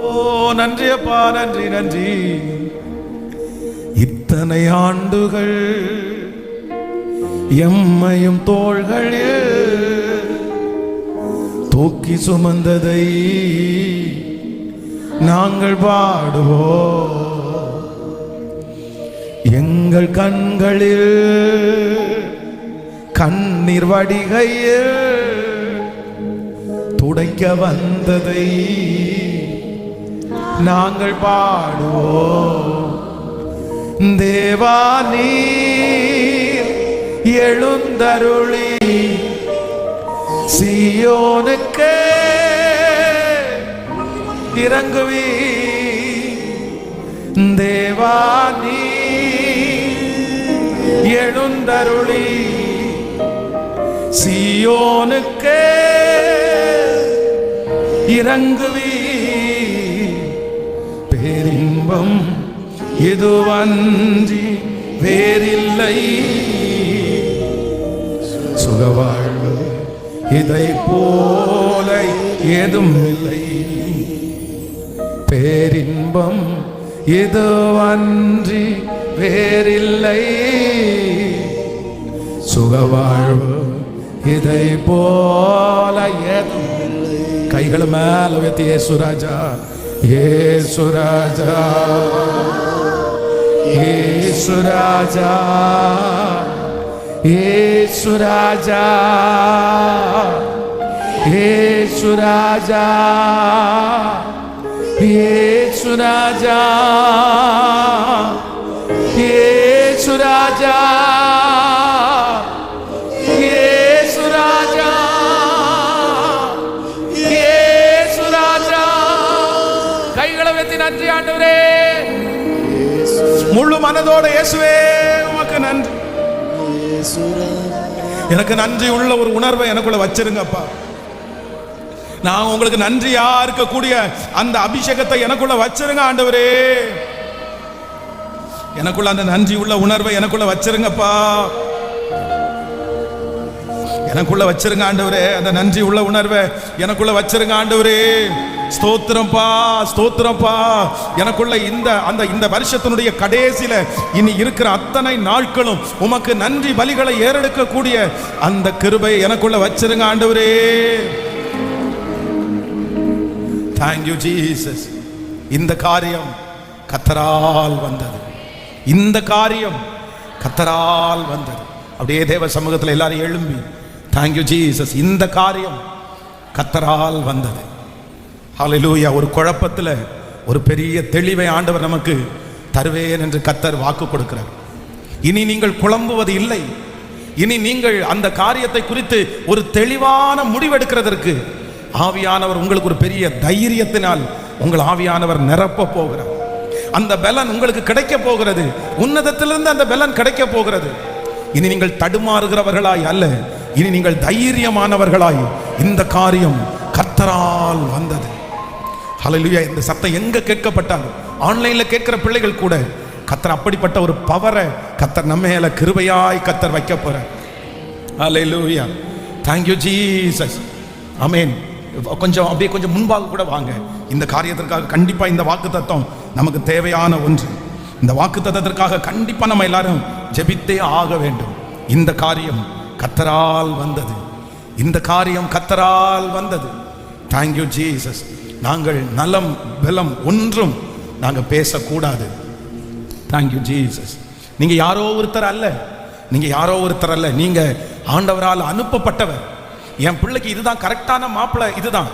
ஓ நன்றி அப்பா, நன்றி நன்றி. இத்தனை ஆண்டுகள் எம்மையும் தோள்களில் தூக்கி சுமந்ததை நாங்கள் பாடுவோம். எங்கள் கண்களில் கண்ணீர் வடிகையில் துடைக்க வந்ததை நாங்கள் பாடுவோம். தேவா நீர் எழுந்தருளி சீயோனுக்கு இறங்குவி. தேவா நீர் எழுந்தருளி சீயோனுக்கு இறங்குவி. பேரின்பம் இதுவன்றி வேறில்லை, சுகவாழ்வு இதை போல ஏதும் இல்லை. பேரின்பம் இதுவன்றி வேறில்லை, சுகவாழ்வு இதை போல ஏதும் இல்லை. கைகளை மேல உயர்த்தி இயேசு ராஜா, இயேசு ராஜா, இயேசு ராஜா, இயேசு ராஜா, இயேசு ராஜா, இயேசு ராஜா, இயேசு ராஜா, இயேசு ராஜா, இயேசு ராஜா. கைகளை வைத்து நன்றி ஆண்டவரே, முழு மனதோட இயேசுவே உமக்கு நன்றி. எனக்கு நன்றி உள்ள ஒரு உணர்வை எனக்குள்ள வச்சிருங்கப்பா. நான் உங்களுக்கு நன்றியா இருக்கக்கூடிய அந்த அபிஷேகத்தை எனக்குள்ள வச்சிருங்க ஆண்டவரே. எனக்குள்ள அந்த நன்றி உள்ள உணர்வை எனக்குள்ள வச்சிருங்கப்பா, எனக்குள்ள வச்சிருங்க ஆண்டவரே. அந்த நன்றி உள்ள உணர்வை எனக்குள்ள வச்சிருங்க ஆண்டவரே. ஸ்தோத்திரம்பா, ஸ்தோத்திரம்பா. எனக்குள்ள இந்த வருஷத்தினுடைய கடைசியில இனி இருக்கிற அத்தனை நாட்களும் உமக்கு நன்றி பலிகளை ஏறெடுக்கக்கூடிய அந்த கிருபை எனக்குள்ள வச்சிருங்க ஆண்டவரே. Thank you Jesus. இந்த காரியம் கர்த்தரால் வந்தது, இந்த காரியம் கர்த்தரால் வந்தது. அப்படியே தேவ சமூகத்தில் எல்லாரும் எழும்பி Thank you Jesus. இந்த காரியம் கர்த்தரால் வந்தது. ஹல்லேலூயா. ஒரு குழப்பத்தில் ஒரு பெரிய தெளிவை ஆண்டவர் நமக்கு தருவேன் என்று கர்த்தர் வாக்கு கொடுக்கிறார். இனி நீங்கள் குழம்புவது இல்லை. இனி நீங்கள் அந்த காரியத்தை குறித்து ஒரு தெளிவான முடிவெடுக்கிறதற்கு ஆவியானவர் உங்களுக்கு ஒரு பெரிய தைரியத்தினால் உங்கள் ஆவியானவர் நிரப்ப போகிறார். அந்த பலன் உங்களுக்கு கிடைக்க போகிறது. உன்னதத்திலிருந்து அந்த பலன் கிடைக்க போகிறது. இனி நீங்கள் தடுமாறுகிறவர்களாய் அல்ல, இனி நீங்கள் தைரியமானவர்களாய் இந்த காரியம் கர்த்தரால் வந்தது. ஹல்லேலூயா. இந்த சத்தம் எங்க கேட்கப்பட்டாலும், ஆன்லைன்ல கேட்கிற பிள்ளைகள் கூட கர்த்தர் அப்படிப்பட்ட ஒரு பவரை கர்த்தர் நம்ம மேல கிருபையாய் கர்த்தர் வைக்க போறார். ஹல்லேலூயா. Thank you Jesus. ஆமென். கொஞ்சம் முன்பாக கூட வாங்க. இந்த காரியத்திற்காக கண்டிப்பா இந்த வாக்குத்தத்தம் நமக்கு தேவையான ஒன்று. இந்த வாக்குத்தத்தத்திற்காக கண்டிப்பா நம்ம எல்லாரும் ஜெபித்தே ஆக வேண்டும். இந்த காரியம் கர்த்தரால் வந்தது, இந்த காரியம் கர்த்தரால் வந்தது. Thank you Jesus. நாங்கள் நலம் பலம் ஒன்றும் நாங்கள் பேசக்கூடாது. Thank you Jesus. நீங்க யாரோ ஒருத்தர் அல்ல, நீங்க யாரோ ஒருத்தர் அல்ல, நீங்க ஆண்டவரால் அனுப்பப்பட்டவர். என் பிள்ளைக்கு இதுதான் கரெக்டான மாப்பிள்ளை, இதுதான்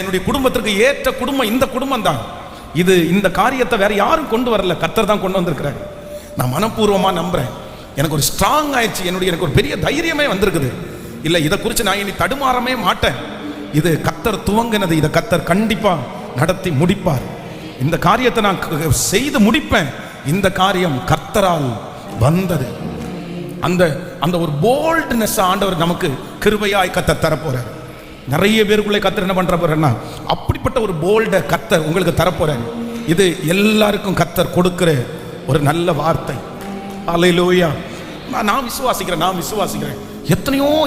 என்னுடைய குடும்பத்திற்கு ஏற்ற குடும்பம், இந்த குடும்பம் தான் இது. இந்த காரியத்தை வேற யாரும் கொண்டு வரல, கர்த்தர் தான் கொண்டு வந்திருக்கிறார். நான் மனப்பூர்வமா நம்புறேன். எனக்கு ஒரு ஸ்ட்ராங் ஆயிடுச்சு, எனக்கு ஒரு பெரிய தைரியமே வந்திருக்குது. இல்லை, இதை குறித்து நான் இனி தடுமாறவே மாட்டேன். இது கர்த்தர் துவங்கினது, இதை கர்த்தர் கண்டிப்பா நடத்தி முடிப்பார். இந்த காரியத்தை நான் செய்து முடிப்பேன். இந்த காரியம் கர்த்தரால் வந்தது. அந்த ஒரு போல்ட்னஸ் ஆண்டவர் நமக்கு கிருபையாய் கர்த்தர் தரப்போறார். நிறைய பேருக்குள்ளே கர்த்தர் என்ன பண்ற போறேன்னா, அப்படிப்பட்ட ஒரு போல்ட கர்த்தர் உங்களுக்கு தரப்போறார். இது எல்லாருக்கும் கர்த்தர் கொடுக்கிற ஒரு நல்ல வார்த்தை. ஹல்லேலூயா. நான் விசுவாசிக்கிறேன்.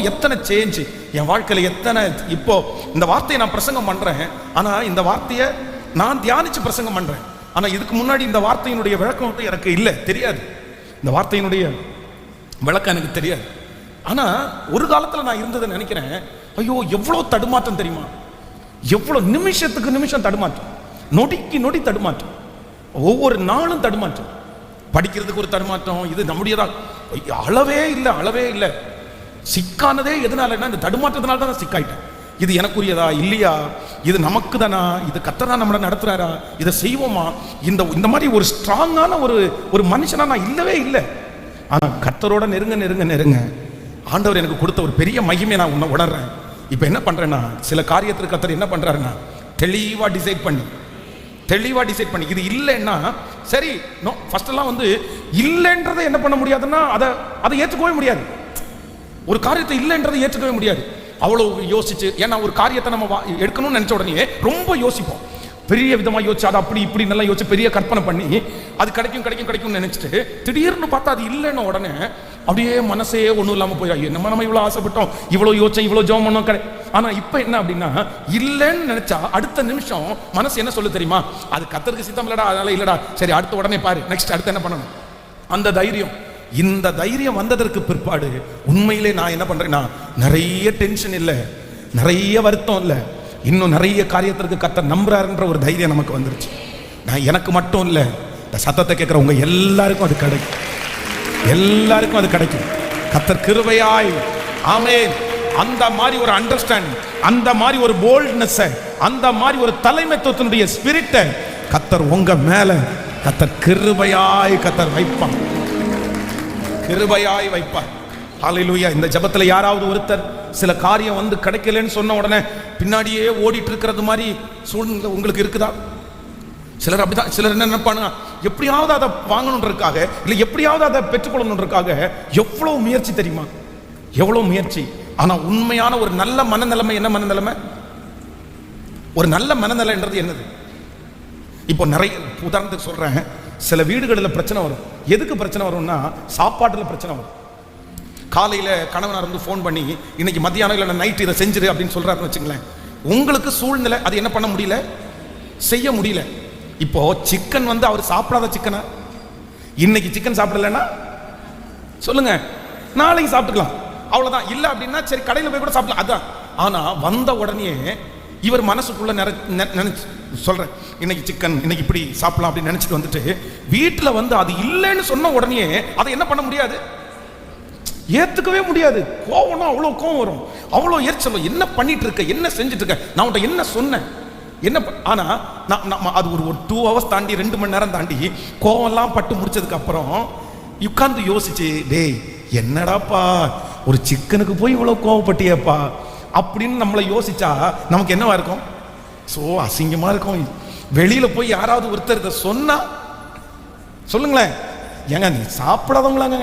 எத்தனை சேஞ்ச் என் வாழ்க்கையில், எத்தனை இப்போ இந்த வார்த்தையை நான் பிரசங்கம் பண்றேன். ஆனா இந்த வார்த்தையை நான் தியானிச்சு பிரசங்கம் பண்றேன். ஆனா இதுக்கு முன்னாடி இந்த வார்த்தையினுடைய விளக்கம் வந்து எனக்கு இல்லை, தெரியாது. இந்த வார்த்தையினுடைய விளக்கம் எனக்கு தெரியாது. ஆனா ஒரு காலத்துல நான் இருந்ததை நினைக்கிறேன், ஐயோ எவ்வளவு தடுமாற்றம் தெரியுமா, எவ்வளவு நிமிஷத்துக்கு நிமிஷம் தடுமாற்றம், நொடிக்கு நொடி தடுமாற்றம், ஒவ்வொரு நாளும் தடுமாற்றம், படிக்கிறதுக்கு ஒரு தடுமாற்றம். இது நம்முடையதா அளவே இல்லை, அளவே இல்லை. சிக்கானதே எதனாலன்னா இந்த தடுமாற்றத்தினால தான் சிக்காயிட்டேன். இது எனக்குரியதா இல்லையா, இது நமக்கு தானா, இது கர்த்தர் தான் நம்மளை நடத்துறாரா, இதை செய்வோமா, இந்த மாதிரி ஒரு ஸ்ட்ராங்கான ஒரு மனுஷனா நான் இல்லவே இல்லை. ஆனா கர்த்தரோட நெருங்க நெருங்க நெருங்க ஆண்டவர் எனக்கு கொடுத்த ஒரு பெரிய மகிமையை நான் உணர்றேன். இப்போ என்ன பண்றேன்னா, சில காரியத்திற்கு கர்த்தர் என்ன பண்றாருன்னா தெளிவா டிசைட் பண்ணி இது இல்லைன்னா சரி நோ. ஃபர்ஸ்ட் எல்லாம் வந்து இல்லைன்றதை என்ன பண்ண முடியாதுன்னா அதை ஏற்றுக்கவே முடியாது. ஒரு காரியத்தை இல்லைன்றதை ஏற்றுக்கவே முடியாது. அவ்வளவு யோசிச்சு, ஏன்னா ஒரு காரியத்தை நம்ம எடுக்கணும்னு நினைச்ச உடனே ரொம்ப யோசிப்போம், பெரிய விதமா யோசிச்சு அதை அப்படி இப்படி நல்லா யோசிச்சு பெரிய கற்பனை பண்ணி அது கிடைக்கும் நினைச்சிட்டு திடீர்னு பார்த்தா அது இல்லைன்னு உடனே அப்படியே மனசே ஒன்றும் இல்லாமல் போய் நம்ம இவ்வளோ ஆசைப்பட்டோம், இவ்வளோ யோசிச்சோம், இவ்வளோ ஜெபம் பண்ணோம். ஆனா இப்போ என்ன அப்படின்னா, இல்லைன்னு நினைச்சா அடுத்த நிமிஷம் மனசு என்ன சொல்ல தெரியுமா, அது கர்த்தருக்கு சித்தம் இல்லடா, அதனால இல்லடா, சரி அடுத்த உடனே பாரு, நெக்ஸ்ட் அடுத்து என்ன பண்ணணும். அந்த தைரியம், இந்த தைரியம் வந்ததற்கு பிற்பாடு உண்மையிலே நான் என்ன பண்றேன்னா, நிறைய டென்ஷன் இல்லை, நிறைய வருத்தம் இல்லை, இன்னும் நிறைய காரியத்திற்கு கர்த்தர் நம்புறாருன்ற ஒரு தைரியம் நமக்கு வந்துருச்சு. நான் எனக்கு மட்டும் இல்லை, இந்த சத்தத்தை கேட்குற உங்க எல்லாருக்கும் அது கிடைக்கும், எல்லாருக்கும் அது கிடைக்கும். கர்த்தர் கிருபையாய், ஆமென். அந்த மாதிரி ஒரு அண்டர்ஸ்டாண்டிங், அந்த மாதிரி ஒரு போல்ட்னஸ், அந்த மாதிரி ஒரு தலைமைத்துவத்தினுடைய ஸ்பிரிட்டை கர்த்தர் உங்க மேல கர்த்தர் கிருபையாய் கர்த்தர் வைப்பார், கிருபையாய் வைப்பார். ஹல்லேலூயா. இந்த ஜெபத்துல யாராவது ஒருத்தர் சில காரியம் வந்து கிடைக்கலன்னு சொன்ன உடனே பின்னாடியே ஓடிட்டு இருக்கிறது மாதிரி சூழ்நிலை உங்களுக்கு இருக்குதா? சிலர் அப்படிதான். சிலர் என்ன நினைப்பானுங்க, எப்படியாவது அதை வாங்கணுன்றதுக்காக, இல்லை எப்படியாவது அதை பெற்றுக்கொள்ளணுன்றதுக்காக எவ்வளவு முயற்சி தெரியுமா, எவ்வளவு முயற்சி. ஆனா உண்மையான ஒரு நல்ல மனநிலைமை என்ன மனநிலைமை, ஒரு நல்ல மனநிலைன்றது என்னது? இப்போ நிறைய உதாரணத்துக்கு சொல்றேன், சில வீடுகளில் பிரச்சனை வரும். எதுக்கு பிரச்சனை வரும்னா, சாப்பாட்டில் பிரச்சனை வரும். காலையில் கணவனார் வந்து ஃபோன் பண்ணி இன்னைக்கு மத்தியானம் இல்லை நைட் இதை செஞ்சிரு அப்படின்னு சொல்றாருன்னு வச்சுங்களேன். உங்களுக்கு சூழ்நிலை அது என்ன பண்ண முடியல, செய்ய முடியல. இப்போ சிக்கன் வந்து அவர் சாப்பிடாத சிக்கனா, இன்னைக்கு சிக்கன் சாப்பிடலன்னா சொல்லுங்க, நாளைக்கு சாப்பிட்டுக்கலாம், அவ்வளவுதான். இல்லை அப்படின்னா சரி கடையில் போய் கூட சாப்பிடலாம், அதான். ஆனா வந்த உடனே இவர் மனசுக்குள்ள நினைச்சு சொல்றேன், இன்னைக்கு சிக்கன் இன்னைக்கு இப்படி சாப்பிடலாம் அப்படின்னு நினைச்சிட்டு வந்துட்டு வீட்டில் வந்து அது இல்லைன்னு சொன்ன உடனே அதை என்ன பண்ண முடியாது, ஏத்துக்கவே முடியாது. கோவம்னா அவ்வளோ கோவம் வரும், அவ்வளோ எரிச்சல். என்ன பண்ணிட்டு இருக்க, என்ன செஞ்சுட்டு இருக்க, நான் உன்ட்ட என்ன சொன்னேன், என்ன. ஆனா அது ஒரு 2 hours தாண்டி 2 மணி நேரம் தாண்டி கோவம்லாம் பட்டு முடிச்சதுக்கு அப்புறம் உட்கார்ந்து யோசிச்சு, டேய் என்னடாப்பா ஒரு சிக்கனுக்கு போய் இவ்வளவு கோவப்பட்டியப்பா அப்படின்னு நம்மளை யோசிச்சா நமக்கு என்னவா இருக்கும், சோ அசிங்கமா இருக்கும். வெளியில போய் யாராவது ஒருத்தர் இதை சொன்னா சொல்லுங்களேன், ஏங்க நீ சாப்பிடாதவங்களாங்க,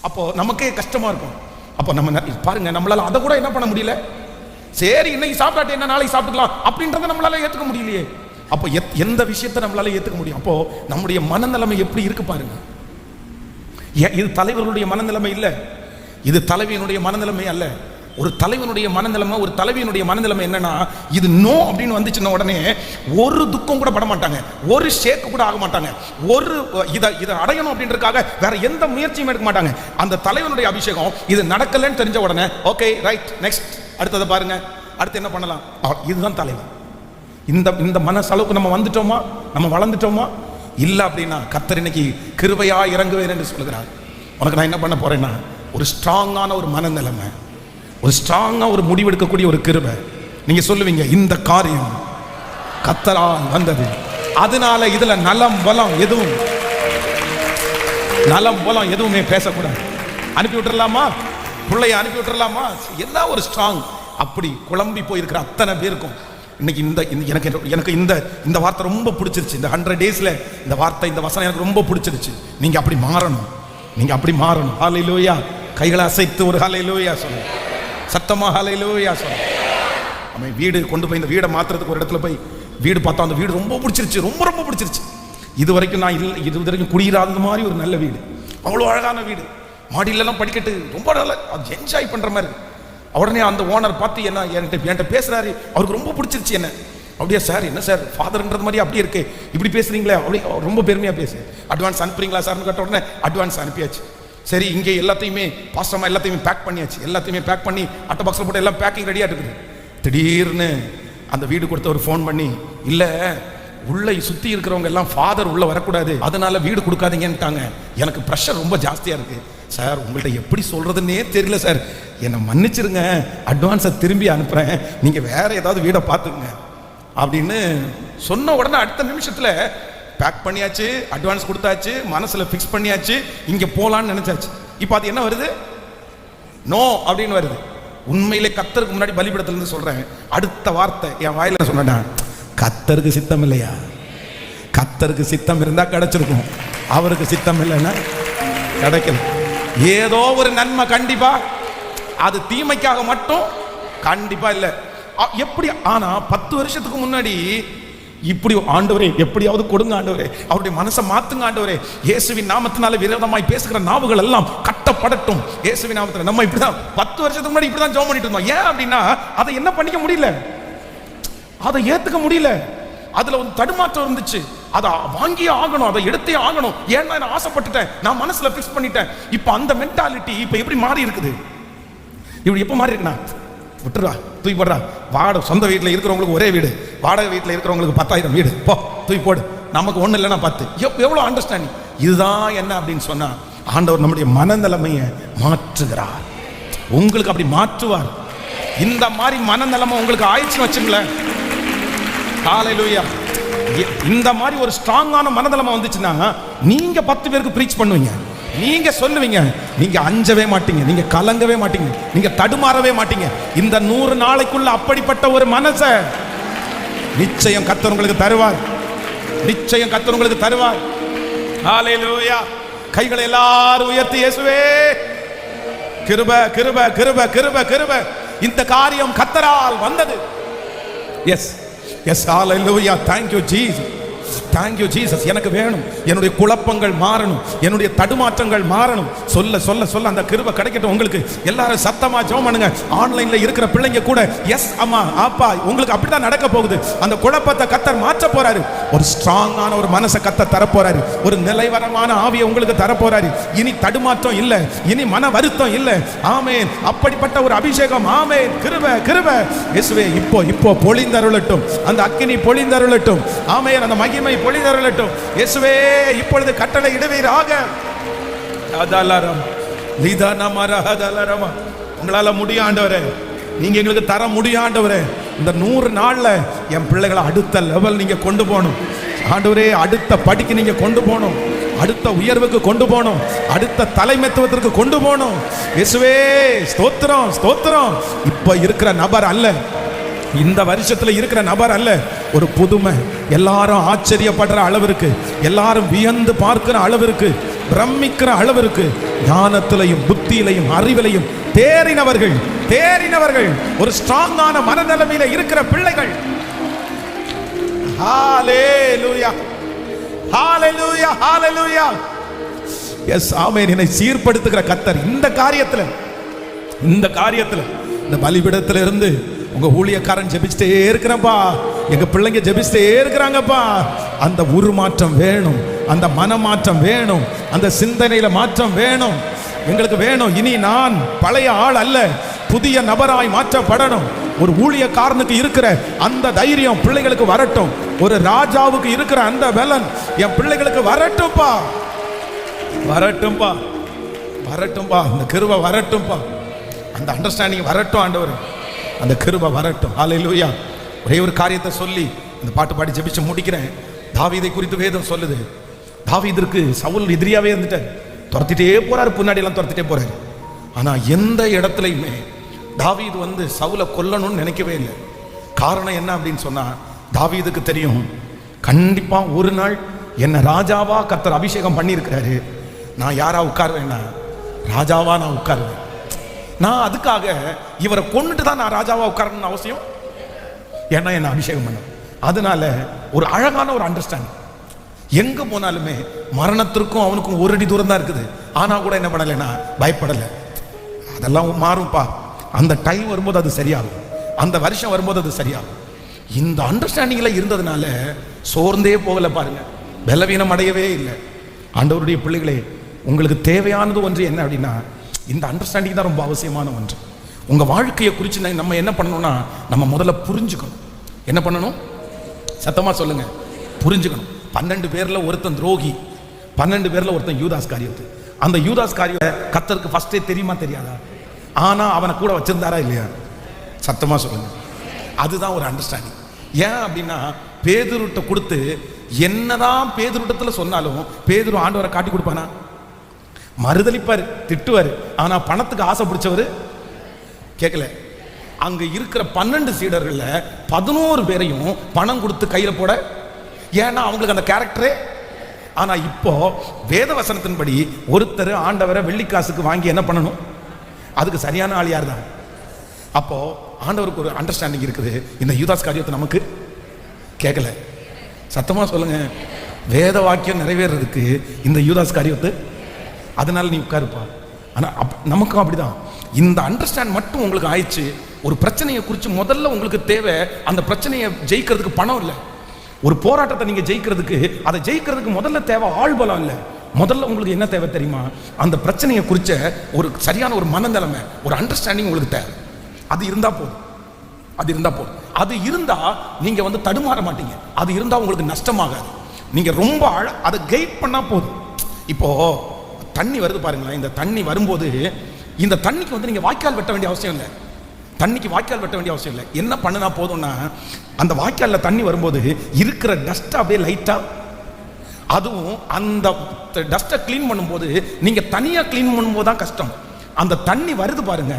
அப்போ நமக்கே கஷ்டமா இருக்கும். அப்போ நம்ம பாருங்க, நம்மளால அதை கூட என்ன பண்ண முடியல, சரி இன்னைக்கு சாப்பிட்டாட்டு என்ன நாளைக்கு சாப்பிட்டுக்கலாம் அப்படின்றத நம்மளால ஏத்துக்க முடியலையே. அப்போ எந்த விஷயத்தை நம்மளால ஏத்துக்க முடியும்? அப்போ நம்முடைய மனநிலைமை எப்படி இருக்கு பாருங்க. இது தலைவர்களுடைய மனநிலைமை இல்லை, இது தலைவியினுடைய மனநிலைமை அல்ல. ஒரு தலைவனுடைய மனநிலைமை, ஒரு தலைவியினுடைய மனநிலைமை என்னன்னா, இது நோ அப்படின்னு வந்துச்சுன்னா உடனே ஒரு துக்கம் கூட பட மாட்டாங்க, ஒரு ஷேக்கு கூட ஆக மாட்டாங்க, ஒரு இதை அடையணும் அப்படின்றதுக்காக வேற எந்த முயற்சியும் எடுக்க மாட்டாங்க. அந்த தலைவனுடைய அபிஷேகம் இது நடக்கலன்னு தெரிஞ்ச உடனே ஓகே ரைட் நெக்ஸ்ட் அடுத்ததை பாருங்க, அடுத்து என்ன பண்ணலாம், இதுதான் தலைவன். இந்த மனசளவுக்கு நம்ம வந்துட்டோமா, நம்ம வளர்ந்துட்டோமா? இல்லை அப்படின்னா கர்த்தர் இன்னைக்கு கிருபையா இறங்குவேன் என்று சொல்கிறார். உனக்கு நான் என்ன பண்ண போறேன்னா, ஒரு ஸ்ட்ராங்கான ஒரு மனநிலைமை, ஒரு ஸ்ட்ராங்கா ஒரு முடிவெடுக்கக்கூடிய ஒரு கிருபை. நீங்க சொல்லுவீங்க, இந்த காரியம் கர்த்தரால் வந்தது, அதனால இதுல நலம் பலம் எதுவுமே பேசக்கூடாது. அனுப்பி விட்டுறலாமா, பிள்ளைய அனுப்பி விட்டுறலாமா, என்ன ஒரு ஸ்ட்ராங். அப்படி குழம்பி போயிருக்கிற அத்தனை பேருக்கும் இன்னைக்கு எனக்கு இந்த வார்த்தை ரொம்ப பிடிச்சிருச்சு. இந்த 100 daysல இந்த வார்த்தை, இந்த வசனம் எனக்கு ரொம்ப பிடிச்சிருச்சு. நீங்க அப்படி மாறணும், நீங்க அப்படி மாறணும். ஹல்லேலூயா. கைகளை அசைத்து ஒரு ஹல்லேலூயா சொல்லுங்க, சத்தமா ஹல்லேலூயா சொல்லுங்க. அவன் வீடு கொண்டு போய் இந்த வீடை மாத்துறதுக்கு ஒரு இடத்துல போய் வீடு பார்த்தா அந்த வீடு ரொம்ப பிடிச்சிருச்சு, ரொம்ப ரொம்ப பிடிச்சிருச்சு. இது வரைக்கும் குடியிராத மாதிரி ஒரு நல்ல வீடு, அவ்வளோ அழகான வீடு, மாடியிலலாம் படிக்கட்டு, ரொம்ப நல்லா என்ஜாய் பண்ற மாதிரி. உடனே அந்த ஓனர் பார்த்து என்ன என்கிட்ட பேசுறாரு, அவருக்கு ரொம்ப பிடிச்சிருச்சு. என்ன அப்படியே சார், என்ன சார் ஃபாதர்ன்றது மாதிரி அப்படியே இருக்கு, இப்படி பேசுறீங்களே, அப்படியே ரொம்ப பெருமையாக பேசு. அட்வான்ஸ் அனுப்புறீங்களா சார்னு கேட்ட உடனே அட்வான்ஸ் அனுப்பியாச்சு. சரி, இங்கே எல்லாத்தையுமே பாஸ்டமா எல்லாத்தையுமே பேக் பண்ணியாச்சு. எல்லாத்தையுமே பேக் பண்ணி அட்டை பாக்ஸில் போட்டு எல்லாம் பேக்கிங் ரெடியாக இருக்குது. திடீர்னு அந்த வீடு கொடுத்த ஒரு ஃபோன் பண்ணி, இல்லை உள்ள சுற்றி இருக்கிறவங்க எல்லாம் ஃபாதர் உள்ள வரக்கூடாது, அதனால வீடு கொடுக்காதீங்கன்ட்டாங்க. எனக்கு ப்ரெஷர் ரொம்ப ஜாஸ்தியாக இருக்கு சார், உங்கள்கிட்ட எப்படி சொல்றதுன்னே தெரியல சார், என்னை மன்னிச்சிருங்க, அட்வான்ஸை திரும்பி அனுப்புகிறேன், நீங்கள் வேற ஏதாவது வீடை பார்த்துக்குங்க அப்படின்னு சொன்ன உடனே அடுத்த நிமிஷத்தில் பேக் பண்ணியாச்சு, அட்வான்ஸ் கொடுத்தாச்சு, மனசில் ஃபிக்ஸ் பண்ணியாச்சு, இங்கே போகலான்னு நினச்சாச்சு. இப்போ அது என்ன வருது? நோ அப்படின்னு வருது. உண்மையிலே கர்த்தருக்கு முன்னாடி பலிபீடத்திலிருந்து சொல்கிறேன், அடுத்த வார்த்தை என் வாயில சொன்னேன், கர்த்தருக்கு சித்தம் இல்லையா? கர்த்தருக்கு சித்தம் இருந்தால் கிடைச்சிருக்கும், அவருக்கு சித்தம் இல்லைன்னா கிடைக்கல. ஏதோ ஒரு நன்மை கண்டிப்பா, அது தீமைக்காக மட்டும் கண்டிப்பா இல்லை. எப்படி? ஆனா 10 வருஷத்துக்கு முன்னாடி இப்படி ஆண்டவரே எப்படியாவது கொடுங்க ஆண்டவரே, அவருடைய மனசை மாத்துங்க ஆண்டவரே, இயேசுவின் நாமத்தினால விரோதமாய் பேசுகிற நாவுகள் எல்லாம் கட்டப்படட்டும் இயேசுவின் நாமத்துல. நம்ம இப்படிதான் 10 வருஷத்துக்கு முன்னாடி இப்படிதான் ஜெபம் பண்ணிட்டு இருந்தோம். ஏன் அப்படின்னா அதை என்ன பண்ணிக்க முடியல, அதை ஏத்துக்க முடியல, அதுல ஒரு தடுமாற்றம் இருந்துச்சு. அதை வாங்கியே ஆகணும், அதை எடுத்தே ஆகணும். ஏன்னா நான் ஆசைப்பட்டுட்டேன், நான் மனசுல பிக்ஸ் பண்ணிட்டேன். இப்ப அந்த மென்டாலிட்டி இப்ப எப்படி மாறி இருக்குது? இப்படி எப்ப மாறி இருக்குண்ணா, விட்டுறா, தூக்கி போடுறா, வாடகை சொந்த வீட்டில் இருக்கிறவங்களுக்கு ஒரே வீடு, வாடகை வீட்டில் இருக்கிறவங்களுக்கு 10,000 வீடு, போ தூக்கி போடு, நமக்கு ஒன்றும் இல்லைன்னா 10. எவ்வளோ அண்டர்ஸ்டாண்டிங். இதுதான் என்ன அப்படின்னு சொன்னா, ஆண்டவர் நம்முடைய மனநிலைமையை மாற்றுகிறார். உங்களுக்கு அப்படி மாற்றுவார். இந்த மாதிரி மனநிலைமை உங்களுக்கு ஆயிடுச்சுன்னு வச்சுங்களேன், ஹல்லேலூயா, இந்த மாதிரி ஒரு ஸ்ட்ராங்கான மனநிலைமை வந்துச்சுன்னா நீங்க 10 பேருக்கு ப்ரீச் பண்ணுவீங்க, நீங்க சொல்லுவீங்க, நீங்க அஞ்சவே மாட்டீங்க, நீங்க கலங்கவே மாட்டீங்க, நீங்க தடுமாறவே மாட்டீங்க. இந்த 100 நாளைக்குள்ள அப்படிப்பட்ட ஒரு மனசை நிச்சயம் கர்த்தர் உங்களுக்கு தருவார், நிச்சயம் கர்த்தர் உங்களுக்கு தருவார். ஹல்லேலூயா. கைகளை எல்லாரும் உயர்த்தி, இயேசுவே கிருபை கிருபை கிருபை கிருபை கிருபை, இந்த காரியம் கர்த்தரால் வந்தது. Yes yes, hallelujah, thank you Jesus, thank you Jesus. எனக்கு வேணும், என்னுடைய குழப்பங்கள் மாறணும், என்னுடைய தடுமாற்றங்கள் மாறணும். சொல்ல சொல்ல சொல்ல அந்த கிருபை கிடைக்கட்டும் உங்களுக்கு. எல்லாரும் சத்தமா ஜெபம் பண்ணுங்க. ஆன்லைன்ல இருக்கிற பிள்ளைங்க கூட எஸ் அம்மா அப்பா, உங்களுக்கு அப்படிதான் நடக்க போகுது. அந்த குழப்பத்தை கர்த்தர் மாற்ற போறாரு. ஒரு ஸ்ட்ராங்கான ஒரு மனசை கர்த்தர் தர போறாரு. ஒரு நிலைவரமான ஆவியை உங்களுக்கு தர போறாரு. இனி தடுமாற்றம் இல்ல, இனி மன வருத்தம் இல்ல. ஆமென். அப்படிப்பட்ட ஒரு அபிஷேகம். ஆமென். கிருபை கிருபை இயேசுவே இப்போ இப்போ பொழிந்தருளட்டும், அந்த அக்கினி பொழிந்தருளட்டும். ஆமென். அந்த மகிமை பொழிந்தருளட்டும் இயேசுவே. இப்பொழுது கட்டளை இடுவீராக. அதலரம் லிதனமரஹதலரம, உங்களால முடியும் ஆண்டவரே, நீங்க எங்களுக்கு தர முடியும் ஆண்டவரே. இந்த 100 நாள்ல என் பிள்ளைகளை அடுத்த லெவல் நீங்க கொண்டு போகணும் ஆண்டவரே, அடுத்த படிக்கு நீங்க கொண்டு போகணும், அடுத்த உயர்வுக்கு கொண்டு போகணும், அடுத்த தலைமைத்துவத்திற்கு கொண்டு போகணும் இயேசுவே. ஸ்தோத்திரம் ஸ்தோத்திரம். இப்ப இருக்கிற நபர் அல்ல, இந்த வருஷத்துல இருக்கிற நபர் அல்ல, ஒரு புதுமை. எல்லாரும் ஆச்சரியப்படுற அளவிற்கு, எல்லாரும் வியந்து பார்க்கிற அளவிற்கு, பிரமிக்கிற அளவிற்கு, ஞானத்திலையும் புத்தியிலையும் அறிவிலையும் தேறினவர்கள் தேறினவர்கள், ஒரு ஸ்ட்ராங்கான மனநிலைமையில இருக்கிற பிள்ளைகள். Hallelujah hallelujah hallelujah. Yes amen. என்னை சீர்படுத்துகிற கர்த்தர் இந்த காரியத்துல இந்த பலிபீடத்துல இருந்து உங்க ஊழியக்காரன் ஜெபிச்சுட்டே இருக்கிறப்பா, எங்க பிள்ளைங்க ஜெபிச்சுட்டே இருக்கிறாங்கப்பா. அந்த உருமாற்றம் வேணும், அந்த மனமாற்றம் வேணும், அந்த சிந்தனையில மாற்றம் வேணும், எங்களுக்கு வேணும். இனி நான் பழைய ஆள் அல்ல, புதிய நபராய் மாற்றப்படணும். ஒரு ஊழியக்காரனுக்கு இருக்கிற அந்த தைரியம் பிள்ளைகளுக்கு வரட்டும், ஒரு ராஜாவுக்கு இருக்கிற அந்த பலன் என் பிள்ளைகளுக்கு வரட்டும்பா, வரட்டும்பா, வரட்டும்பா. அந்த கிருபை வரட்டும்பா, அந்த அண்டர்ஸ்டாண்டிங் வரட்டும் ஆண்டவர், அந்த கிருபை வரட்டும். ஹல்லேலூயா. ஒரே ஒரு காரியத்தை சொல்லி இந்த பாட்டு பாடி ஜெபிச்சு முடிக்கிறேன். தாவீதை குறித்து வேதம் சொல்லுது, தாவீதிற்கு சவுல் எதிரியாவே இருந்துட்டார், துரத்திட்டே போறாரு, பின்னாடி எல்லாம் துரத்திட்டே போறாரு. ஆனா எந்த இடத்துலையுமே தாவீது வந்து சவுலை கொல்லணும்னு நினைக்கவே இல்லை. காரணம் என்ன அப்படின்னு சொன்னா, தாவீதுக்கு தெரியும், கண்டிப்பா ஒரு நாள் என்ன ராஜாவா கர்த்தர் அபிஷேகம் பண்ணியிருக்கிறாரு, நான் யாரா உட்காருவேன்னா ராஜாவா நான் உட்காருவேன். நான் அதுக்காக இவரை கொண்டுட்டு தான் நான் ராஜாவா உட்காரணும்னு அவசியம், ஏன்னா என்ன அபிஷேகம் பண்ண. அதனால ஒரு அழகான ஒரு அண்டர்ஸ்டாண்டிங், எங்க போனாலுமே மரணத்திற்கும் அவனுக்கும் 1 அடி தூரம் தான் இருக்குது. ஆனா கூட என்ன பண்ணலைன்னா பயப்படலை. அதெல்லாம் மாறும்பா, அந்த டைம் வரும்போது அது சரியாகும், அந்த வருஷம் வரும்போது அது சரியாகும். இந்த அண்டர்ஸ்டாண்டிங்ல இருந்ததுனால சோர்ந்தே போகல பாருங்க, பலவீனம் அடையவே இல்லை. ஆண்டவருடைய பிள்ளைகளே, உங்களுக்கு தேவையானது ஒன்று என்ன அப்படின்னா, இந்த அண்டர்ஸ்டாண்டிங் தான் ரொம்ப அவசியமான ஒன்று. உங்க வாழ்க்கையை குறித்து நம்ம என்ன பண்ணணும்னா, நம்ம முதல்ல புரிஞ்சுக்கணும். என்ன பண்ணணும்? சத்தமா சொல்லுங்க, புரிஞ்சுக்கணும். 12 பேர்ல ஒருத்தன் துரோகி, 12 பேர்ல ஒருத்தன் யூதாஸ் காரியத்து. அந்த யூதாஸ் காரியத்தை கர்த்தருக்கு ஃபர்ஸ்டே தெரியுமா தெரியாதா? ஆனா அவனை கூட வச்சிருந்தாரா இல்லையா? சத்தமா சொல்லுங்க. அதுதான் ஒரு அண்டர்ஸ்டாண்டிங். ஏன் அப்படின்னா, பேதுருட்ட கொடுத்து என்னதான் பேதுருட்டத்துல சொன்னாலும் பேதுரு ஆண்டவரை காட்டி கொடுப்பானா? மறுதளிப்பாரு, திட்டுவாரு. ஆனா பணத்துக்கு ஆசை பிடிச்சவரு கேட்கல. அங்க இருக்கிற 12 சீடர்கள்ல 11 பேரையும் பணம் கொடுத்து கையில போட, ஏன்னா அவங்களுக்கு அந்த கேரக்டரே. ஆனா இப்போ வேத வசனத்தின்படி ஒருத்தர் ஆண்டவரை வெள்ளிக்காசுக்கு வாங்கி என்ன பண்ணணும்? அதுக்கு சரியான ஆள் யார் தான்? அப்போ ஆண்டவருக்கு ஒரு அண்டர்ஸ்டாண்டிங் இருக்குது. இந்த யூதாஸ் காரியத்தை நமக்கு கேட்கல. சத்தமா சொல்லுங்க. வேத வாக்கியம் நிறைவேறதுக்கு இந்த யூதாஸ் காரியத்தை, அதனால நீ உட்காருப்பா. ஆனா நமக்கும் அப்படிதான். இந்த அண்டர்ஸ்டாண்ட் மட்டும் உங்களுக்கு ஆயிடுச்சு. ஒரு பிரச்சனையை குறித்து முதல்ல உங்களுக்கு தேவை, அந்த பிரச்சனையை ஜெயிக்கிறதுக்கு பணம் இல்லை. ஒரு போராட்டத்தை நீங்க ஜெயிக்கிறதுக்கு, அதை ஜெயிக்கிறதுக்கு முதல்ல தேவை ஆள்பலம் இல்லை. முதல்ல உங்களுக்கு என்ன தேவை தெரியுமா? அந்த பிரச்சனையை குறித்த ஒரு சரியான ஒரு மனநிலைமை, ஒரு அண்டர்ஸ்டாண்டிங் உங்களுக்கு தேவை. அது இருந்தா போதும். அது இருந்தா போதும். அது இருந்தா நீங்க வந்து தடுமாற மாட்டீங்க. அது இருந்தா உங்களுக்கு நஷ்டமாகாது. நீங்க ரொம்ப அதை கைட் பண்ணா போதும். இப்போ தண்ணி வருது பாருங்களேன். இந்த தண்ணி வரும்போது இந்த தண்ணிக்கு வந்து நீங்க வாய்க்கால் வெட்ட வேண்டிய அவசியம் இல்லை. தண்ணிக்கு வாய்க்கால் வெட்ட வேண்டிய அவசியம் இல்லை. என்ன பண்ணுனா போதும்னா, அந்த வாய்க்காலில் தண்ணி வரும்போது இருக்கிற டஸ்ட் அப்படியே லைட்டா, அதுவும் அந்த டஸ்ட்டை கிளீன் பண்ணும்போது நீங்க தனியா கிளீன் பண்ணும்போது தான் கஷ்டம். அந்த தண்ணி வருது பாருங்க,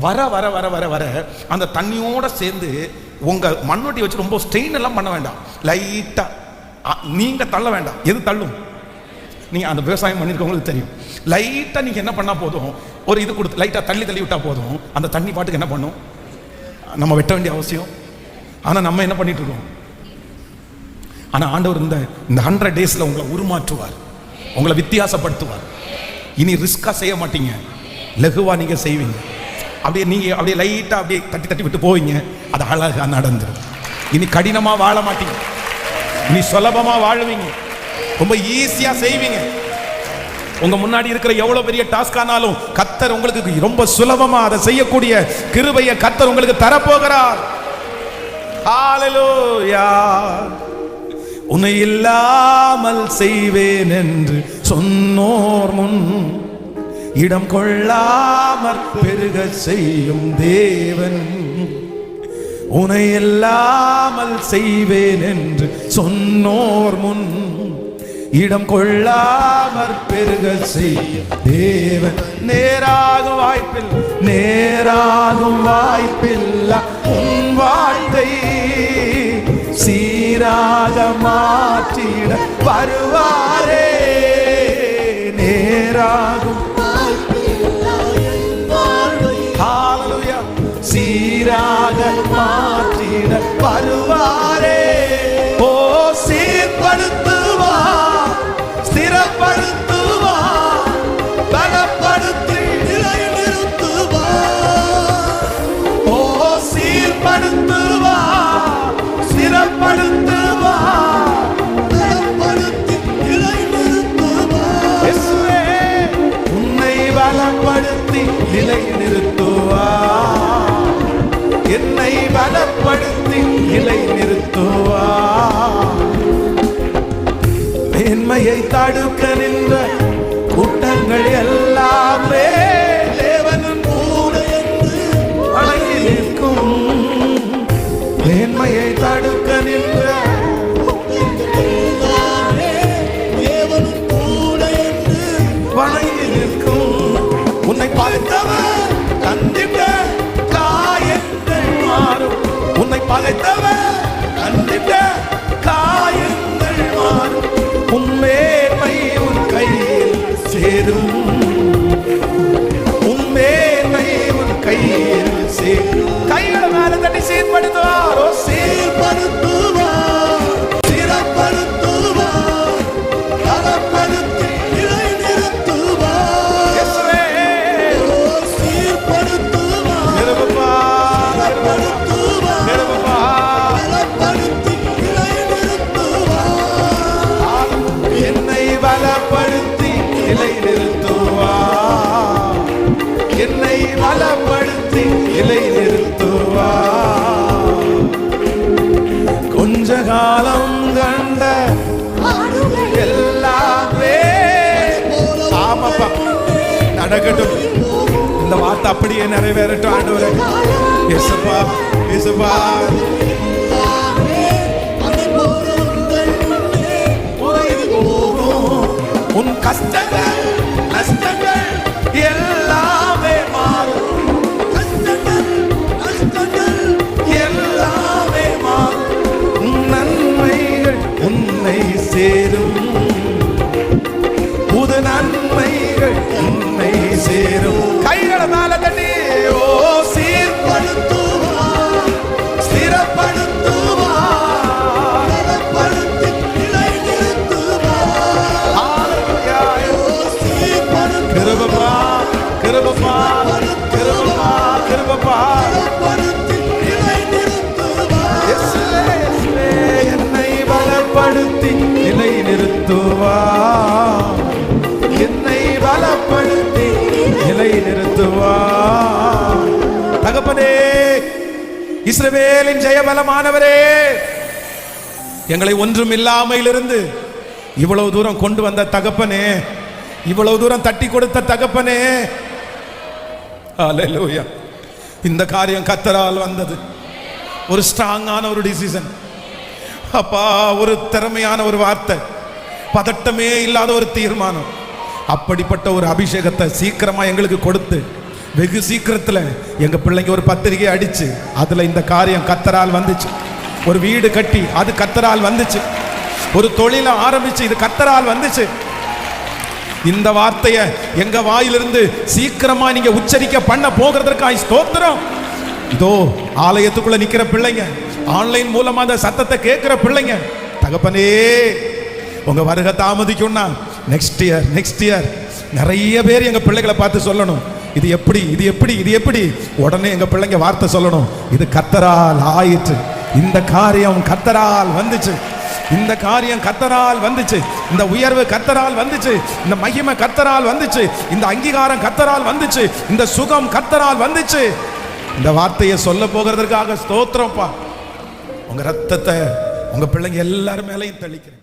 வர வர வர வர வர அந்த தண்ணியோட சேர்ந்து உங்க மண்ணொட்டி வச்சு ரொம்ப ஸ்ட்ரெயின் எல்லாம் பண்ண வேண்டாம். லைட்டா நீங்க தள்ள வேண்டாம். எது தள்ளும்? நீங்க அந்த விவசாயம் பண்ணிருக்கவங்களுக்கு தெரியும். லைட்டா நீங்க என்ன பண்ணா போதும், ஒரு இது கொடுத்து லைட்டா தள்ளி தள்ளி விட்டா போதும், அந்த தண்ணி பாட்டுக்கு என்ன பண்ணும்? நம்ம வெட்ட வேண்டிய அவசியம். ஆனா நம்ம என்ன பண்ணிட்டு இருக்கோம்? ஆனா ஆண்டவர் இந்த 100 டேஸ்ல உங்களை உருமாற்றுவார், உங்களை வித்தியாசப்படுத்துவார். இனி ரிஸ்கா செய்ய மாட்டீங்க, லகுவா நீங்க செய்வீங்க. அப்படியே நீங்க அப்படியே லைட்டா அப்படியே தட்டி தட்டி விட்டு போவீங்க. அது அழகா நடந்துடும். இனி கடினமா வாழ மாட்டீங்க, இனி சுலபமா வாழுவீங்க, ரொம்ப ஈஸியா செய்வீங்க. உங்க முன்னாடி இருக்கிற எவ்வளவு பெரிய டாஸ்க் ஆனாலும் கர்த்தர் உங்களுக்கு ரொம்ப சுலபமா அதை செய்யக்கூடிய கிருபையை கர்த்தர் உங்களுக்கு தரப்போகிறார். ஹalleluya. உன்னை இல்லாமல் செய்வேன் என்று சொன்னோர் முன் இடம் கொள்ளாமற் பெருக செய்யும் தேவன். உன்னை இல்லாமல் செய்வேன் என்று சொன்னோர் முன் இடம் கொள்ளாமற் பெருக செய்யும் தேவன். நேராகும் வாய்ப்பில்லை உன் வாழ்க்கை சீராக மாற்றிட வருவாரே. நேராகும் ஹalleluya, சீராக மாற்றிட வருவாரே. ஓ சீர்படுத்துவார், ஸ்திரப்படுத்துவார், பலப்படுத்தி நிலையில் நிறுத்துவார். ஓ சீர்படுத்துவார், ஸ்திரப்படுத்துவார், பலப்படுத்தி நிலையில் நிறுத்துவார். இயேசுவே உன்னை பலப்படுத்தி நிலையில் நிறுத்துவார், என்னை பலப்படுத்தி நிலை நிறுத்துவார். மேன்மையை தடுக்க நின்ற கூட்டங்கள் எல்லாமே தேவனின் கூட என்று வணங்கி நிற்கும். மேன்மையை தடுக்க நின்ற தேவனின் கூட என்று வணங்கி நிற்கும். உன்னை பகைத்தவர் கண்டித்த காயங்கள் மாறும். உன்னை பகைத்தவர் கண்டித்த காயங்கள் மாறும். உன்மேன்மை உன் கையில் சேரும், உன்மேன்மை உன் கையில் சேரும். கைகளை மேல தட்டி சீர்படுத்துவார், சீர்படுத்துவார், சிறப்படுத்துவார், பலப்படுத்தி நிலை நிறுத்துவார். இயேசுவே சீர்படுத்துவார், நிறுவுவார், பலப்படுத்துவார், நிறுவுவார், எல்லாமே. ஆமாப்பா, நடக்கட்டும். இந்த வார்த்தை அப்படியே நிறைவேறட்டும் ஆண்டவரே. இயேசுப்பா, இயேசுப்பா. உன் கஷ்டங்கள் நஷ்டங்கள் எல்லாமே மாறும். கஷ்டங்கள் நஷ்டங்கள் எல்லாமே மாறும். நன்மைகள் உன்னை சேரும். புது நன்மைகள் உன்னை சேரும். கைகளை மேல தட்டி ஓ சீர்படுத்துவா, ஸ்திரப்படுத்துவா, பலப்படுத்தி நிலைநிறுத்துவா. கிருபப்பா, கிருபப்பா, கிருபப்பா, கிருபப்பா. என்னை பலப்படுத்தி நிலை நிறுத்துவா, என்னை பலப்படுத்தி நிலை நிறுத்துவா. தகப்பனே, இஸ்ரவேலின் ஜெயபலமானவரே, எங்களை ஒன்றும் இல்லாமையிலிருந்து இவ்வளவு தூரம் கொண்டு வந்த தகப்பனே, இவ்வளவு தூரம் தட்டி கொடுத்த தகப்பனே, ஹல்லேலூயா. இந்த காரியம் கர்த்தரால் வந்தது. ஒரு ஸ்ட்ராங்கான ஒரு டிசிஷன் அப்பா, ஒரு திறமையான ஒரு வார்த்தை, பதட்டமே இல்லாத ஒரு தீர்மானம். அப்படிப்பட்ட ஒரு அபிஷேகத்தை சீக்கிரமா எங்களுக்கு கொடுத்து வெகு சீக்கிரத்தில் எங்க பிள்ளைங்க ஒரு பத்திரிகை அடிச்சு அதுல இந்த காரியம் கர்த்தரால் வந்துச்சு. ஒரு வீடு கட்டி அது கர்த்தரால் வந்துச்சு. ஒரு தொழிலை ஆரம்பிச்சு இது கர்த்தரால் வந்துச்சு. இந்த வார்த்தையை எங்க வாயிலிருந்து சீக்கிரமா நீங்க உச்சரிக்க பண்ண போகிறதற்காக ஸ்தோத்திரம். இதோ ஆலயத்துக்குள்ள நிக்கிற பிள்ளைங்க, ஆன்லைன் மூலமா அந்த சத்தத்தை கேட்கிற பிள்ளைங்க, தகப்பனே உங்க வருகை தாமதிக்கும்னா நெக்ஸ்ட் இயர் நிறைய பேர் எங்க பிள்ளைகளை பார்த்து சொல்லணும், இது எப்படி இது எப்படி இது எப்படி. உடனே எங்க பிள்ளைங்க வார்த்தை சொல்லணும், இது கர்த்தரால் ஆயிற்று, இந்த காரியம் கர்த்தரால் வந்துச்சு, இந்த காரியம் கர்த்தரால் வந்துச்சு, இந்த உயர்வு கர்த்தரால் வந்துச்சு, இந்த மகிமை கர்த்தரால் வந்துச்சு, இந்த அங்கீகாரம் கர்த்தரால் வந்துச்சு, இந்த சுகம் கர்த்தரால் வந்துச்சு. இந்த வார்த்தையை சொல்ல போகிறதற்காக ஸ்தோத்திரம்ப்பா. உங்க ரத்தத்தை உங்க பிள்ளைங்க எல்லாரும் மேலையும் தெளிக்கிறேன்.